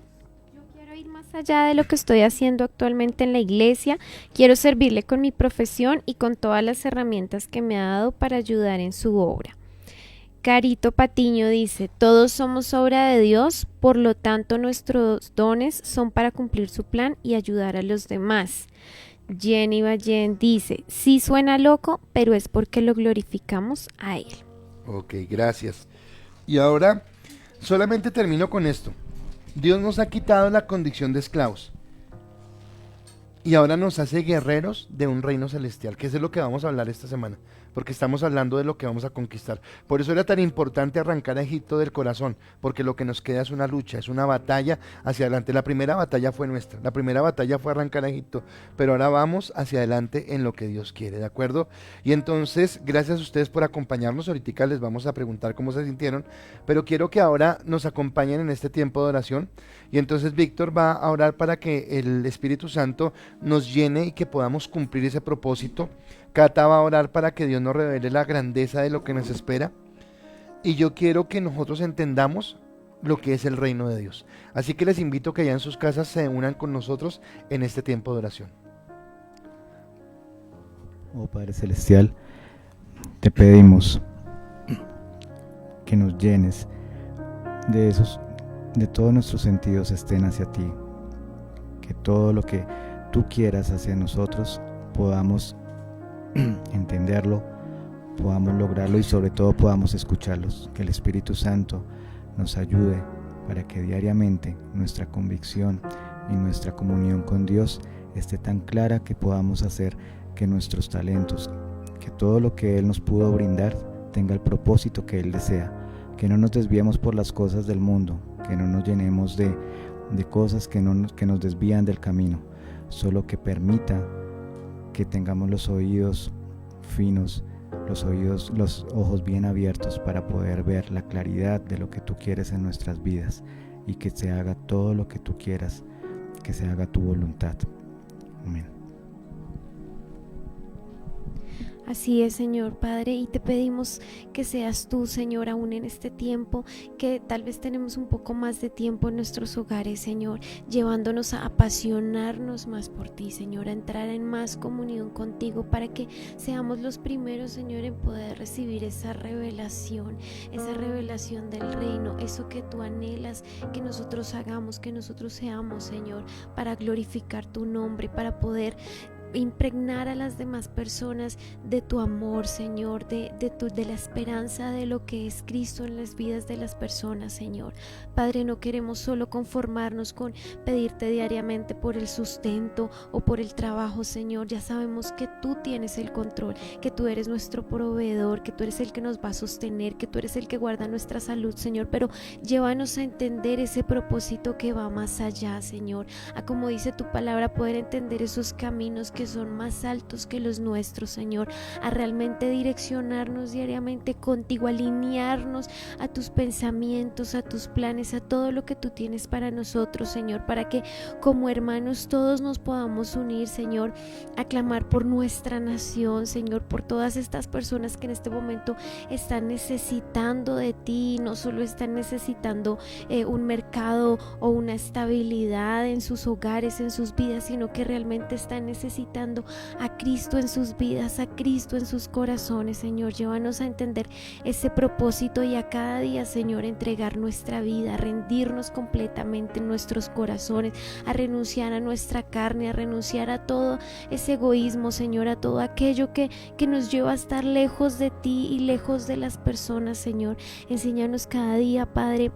yo quiero ir más allá de lo que estoy haciendo actualmente en la iglesia. Quiero servirle con mi profesión y con todas las herramientas que me ha dado para ayudar en su obra. Carito Patiño dice, todos somos obra de Dios, por lo tanto nuestros dones son para cumplir su plan y ayudar a los demás. Jenny Ballén dice, sí suena loco, pero es porque lo glorificamos a Él. Ok, gracias. Y ahora, solamente termino con esto. Dios nos ha quitado la condición de esclavos y ahora nos hace guerreros de un reino celestial, que es de lo que vamos a hablar esta semana, porque estamos hablando de lo que vamos a conquistar. Por eso era tan importante arrancar a Egipto del corazón, porque lo que nos queda es una lucha, es una batalla hacia adelante. La primera batalla fue nuestra, la primera batalla fue arrancar a Egipto, pero ahora vamos hacia adelante en lo que Dios quiere, ¿de acuerdo? Y entonces, gracias a ustedes por acompañarnos. Ahorita les vamos a preguntar cómo se sintieron, pero quiero que ahora nos acompañen en este tiempo de oración. Y entonces Víctor va a orar para que el Espíritu Santo nos llene y que podamos cumplir ese propósito. Cata va a orar para que Dios nos revele la grandeza de lo que nos espera. Y yo quiero que nosotros entendamos lo que es el reino de Dios. Así que les invito a que allá en sus casas se unan con nosotros en este tiempo de oración. Oh Padre Celestial, te pedimos que nos llenes de todos nuestros sentidos estén hacia ti, que todo lo que tú quieras hacia nosotros podamos entenderlo, podamos lograrlo y sobre todo podamos escucharlos, que el Espíritu Santo nos ayude para que diariamente nuestra convicción y nuestra comunión con Dios esté tan clara que podamos hacer que nuestros talentos, que todo lo que Él nos pudo brindar tenga el propósito que Él desea, que no nos desviemos por las cosas del mundo, que no nos llenemos de cosas que nos desvían del camino, solo que permita que tengamos los oídos finos, los ojos bien abiertos para poder ver la claridad de lo que tú quieres en nuestras vidas y que se haga todo lo que tú quieras, que se haga tu voluntad. Amén. Así es, Señor Padre, y te pedimos que seas tú, Señor, aún en este tiempo, que tal vez tenemos un poco más de tiempo en nuestros hogares, Señor, llevándonos a apasionarnos más por ti, Señor, a entrar en más comunión contigo, para que seamos los primeros, Señor, en poder recibir esa revelación del reino, eso que tú anhelas, que nosotros hagamos, que nosotros seamos, Señor, para glorificar tu nombre, para poder impregnar a las demás personas de tu amor, Señor, de la esperanza de lo que es Cristo en las vidas de las personas, Señor. Padre, no queremos solo conformarnos con pedirte diariamente por el sustento o por el trabajo, Señor. Ya sabemos que tú tienes el control, que tú eres nuestro proveedor, que tú eres el que nos va a sostener, que tú eres el que guarda nuestra salud, Señor, pero llévanos a entender ese propósito que va más allá, Señor, a como dice tu palabra, poder entender esos caminos que son más altos que los nuestros, Señor, a realmente direccionarnos diariamente contigo, alinearnos a tus pensamientos, a tus planes, a todo lo que tú tienes para nosotros, Señor, para que como hermanos todos nos podamos unir, Señor, a clamar por nuestra nación, Señor, por todas estas personas que en este momento están necesitando de ti, no solo están necesitando un mercado o una estabilidad en sus hogares, en sus vidas, sino que realmente están necesitando a Cristo en sus vidas, a Cristo en sus corazones, Señor. Llévanos a entender ese propósito y a cada día, Señor, entregar nuestra vida, a rendirnos completamente en nuestros corazones, a renunciar a nuestra carne, a renunciar a todo ese egoísmo, Señor, a todo aquello que nos lleva a estar lejos de ti y lejos de las personas, Señor. Enséñanos cada día, Padre,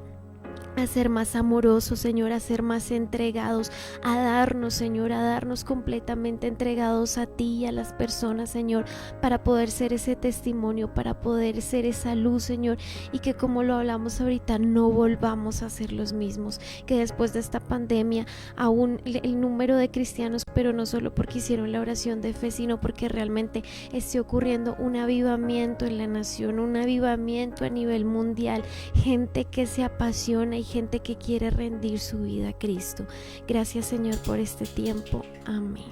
a ser más amorosos, Señor, a ser más entregados, a darnos, Señor, a darnos completamente entregados a ti y a las personas, Señor, para poder ser ese testimonio, para poder ser esa luz, Señor, y que como lo hablamos ahorita, no volvamos a ser los mismos, que después de esta pandemia aún el número de cristianos, pero no solo porque hicieron la oración de fe, sino porque realmente esté ocurriendo un avivamiento en la nación, un avivamiento a nivel mundial, gente que se apasiona y gente que quiere rendir su vida a Cristo. Gracias, Señor, por este tiempo. Amén.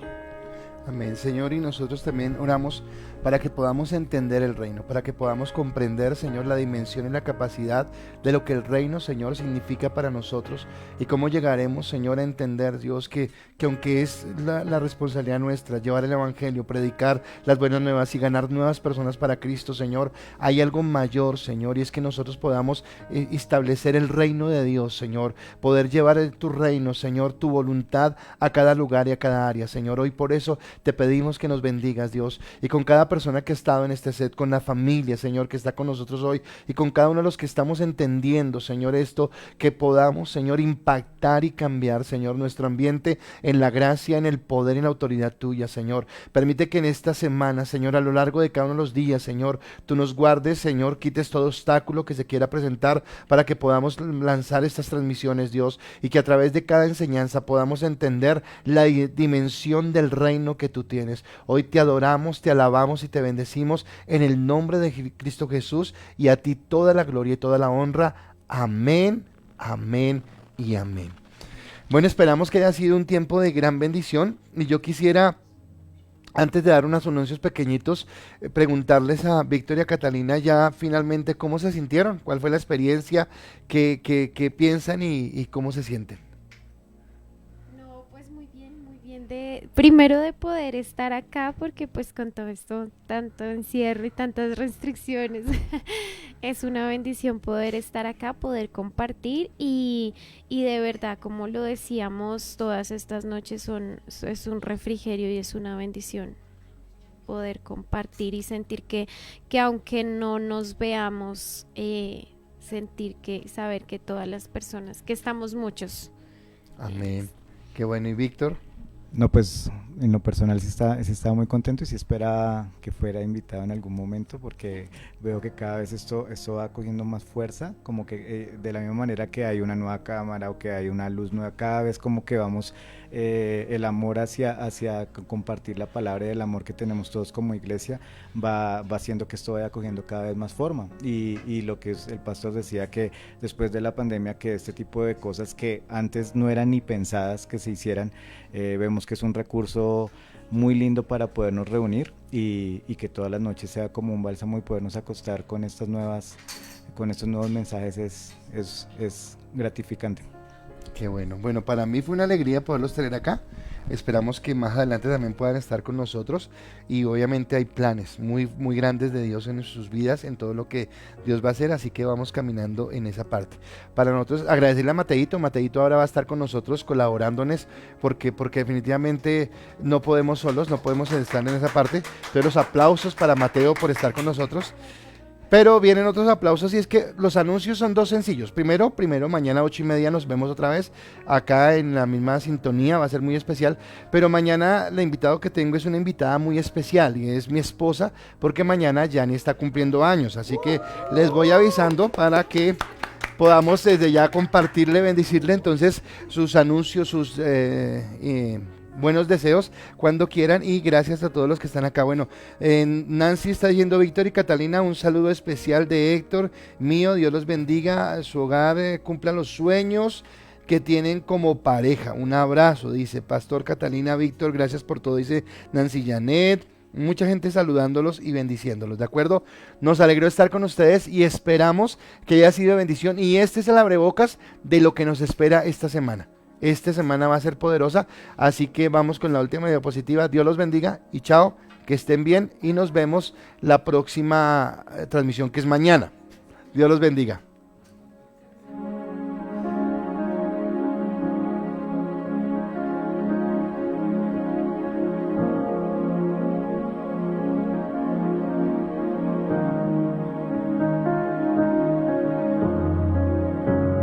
Amén, Señor, y nosotros también oramos para que podamos entender el reino, para que podamos comprender, Señor, la dimensión y la capacidad de lo que el reino, Señor, significa para nosotros y cómo llegaremos, Señor, a entender, Dios, que aunque es la responsabilidad nuestra llevar el evangelio, predicar las buenas nuevas y ganar nuevas personas para Cristo, Señor, hay algo mayor, Señor, y es que nosotros podamos establecer el reino de Dios, Señor, poder llevar tu reino, Señor, tu voluntad a cada lugar y a cada área, Señor. Hoy por eso te pedimos que nos bendigas, Dios, y con cada persona que ha estado en este set, con la familia, Señor, que está con nosotros hoy, y con cada uno de los que estamos entendiendo, Señor, esto, que podamos, Señor, impactar y cambiar, Señor, nuestro ambiente en la gracia, en el poder y en la autoridad tuya, Señor. Permite que en esta semana, Señor, a lo largo de cada uno de los días, Señor, tú nos guardes, Señor, quites todo obstáculo que se quiera presentar para que podamos lanzar estas transmisiones, Dios, y que a través de cada enseñanza podamos entender la dimensión del reino que tú tienes. Hoy te adoramos, te alabamos y te bendecimos en el nombre de Cristo Jesús, y a ti toda la gloria y toda la honra. Amén, amén y amén. Bueno, esperamos que haya sido un tiempo de gran bendición, y yo quisiera, antes de dar unos anuncios pequeñitos, preguntarles a Víctor y a Catalina ya finalmente cómo se sintieron, cuál fue la experiencia, qué piensan y cómo se sienten. Primero de poder estar acá, porque pues con todo esto, tanto encierro y tantas restricciones, es una bendición poder estar acá, poder compartir y de verdad, como lo decíamos, todas estas noches es un refrigerio y es una bendición poder compartir y sentir que aunque no nos veamos, saber que todas las personas, que estamos muchos. Amén. Qué bueno. ¿Y Víctor? No, pues en lo personal sí está muy contento y sí espera que fuera invitado en algún momento, porque veo que cada vez esto va cogiendo más fuerza, como que de la misma manera que hay una nueva cámara o que hay una luz nueva, cada vez como que vamos el amor hacia compartir la palabra y el amor que tenemos todos como iglesia va haciendo que esto vaya cogiendo cada vez más forma, y lo que el pastor decía, que después de la pandemia, que este tipo de cosas que antes no eran ni pensadas que se hicieran, vemos que es un recurso muy lindo para podernos reunir y que todas las noches sea como un bálsamo y podernos acostar con estos nuevos mensajes es gratificante. Qué bueno. Bueno, para mí fue una alegría poderlos tener acá. Esperamos que más adelante también puedan estar con nosotros y obviamente hay planes muy, muy grandes de Dios en sus vidas, en todo lo que Dios va a hacer, así que vamos caminando en esa parte. Para nosotros agradecerle a Mateito. Mateito ahora va a estar con nosotros colaborándonos porque definitivamente no podemos solos, no podemos estar en esa parte. Entonces los aplausos para Mateo por estar con nosotros. Pero vienen otros aplausos y es que los anuncios son dos sencillos. Primero, mañana 8:30 nos vemos otra vez acá en la misma sintonía, va a ser muy especial. Pero mañana la invitada que tengo es una invitada muy especial y es mi esposa, porque mañana Yani está cumpliendo años. Así que les voy avisando para que podamos desde ya compartirle, bendecirle entonces sus anuncios, sus buenos deseos cuando quieran y gracias a todos los que están acá. Bueno, Nancy está yendo, Víctor y Catalina, un saludo especial de Héctor, mío, Dios los bendiga, su hogar cumplan los sueños que tienen como pareja. Un abrazo, dice Pastor Catalina, Víctor, gracias por todo, dice Nancy Janet. Mucha gente saludándolos y bendiciéndolos, ¿de acuerdo? Nos alegró estar con ustedes y esperamos que haya sido de bendición y este es el abrebocas de lo que nos espera esta semana. Esta semana va a ser poderosa, así que vamos con la última diapositiva. Dios los bendiga y chao, que estén bien y nos vemos la próxima transmisión que es mañana. Dios los bendiga.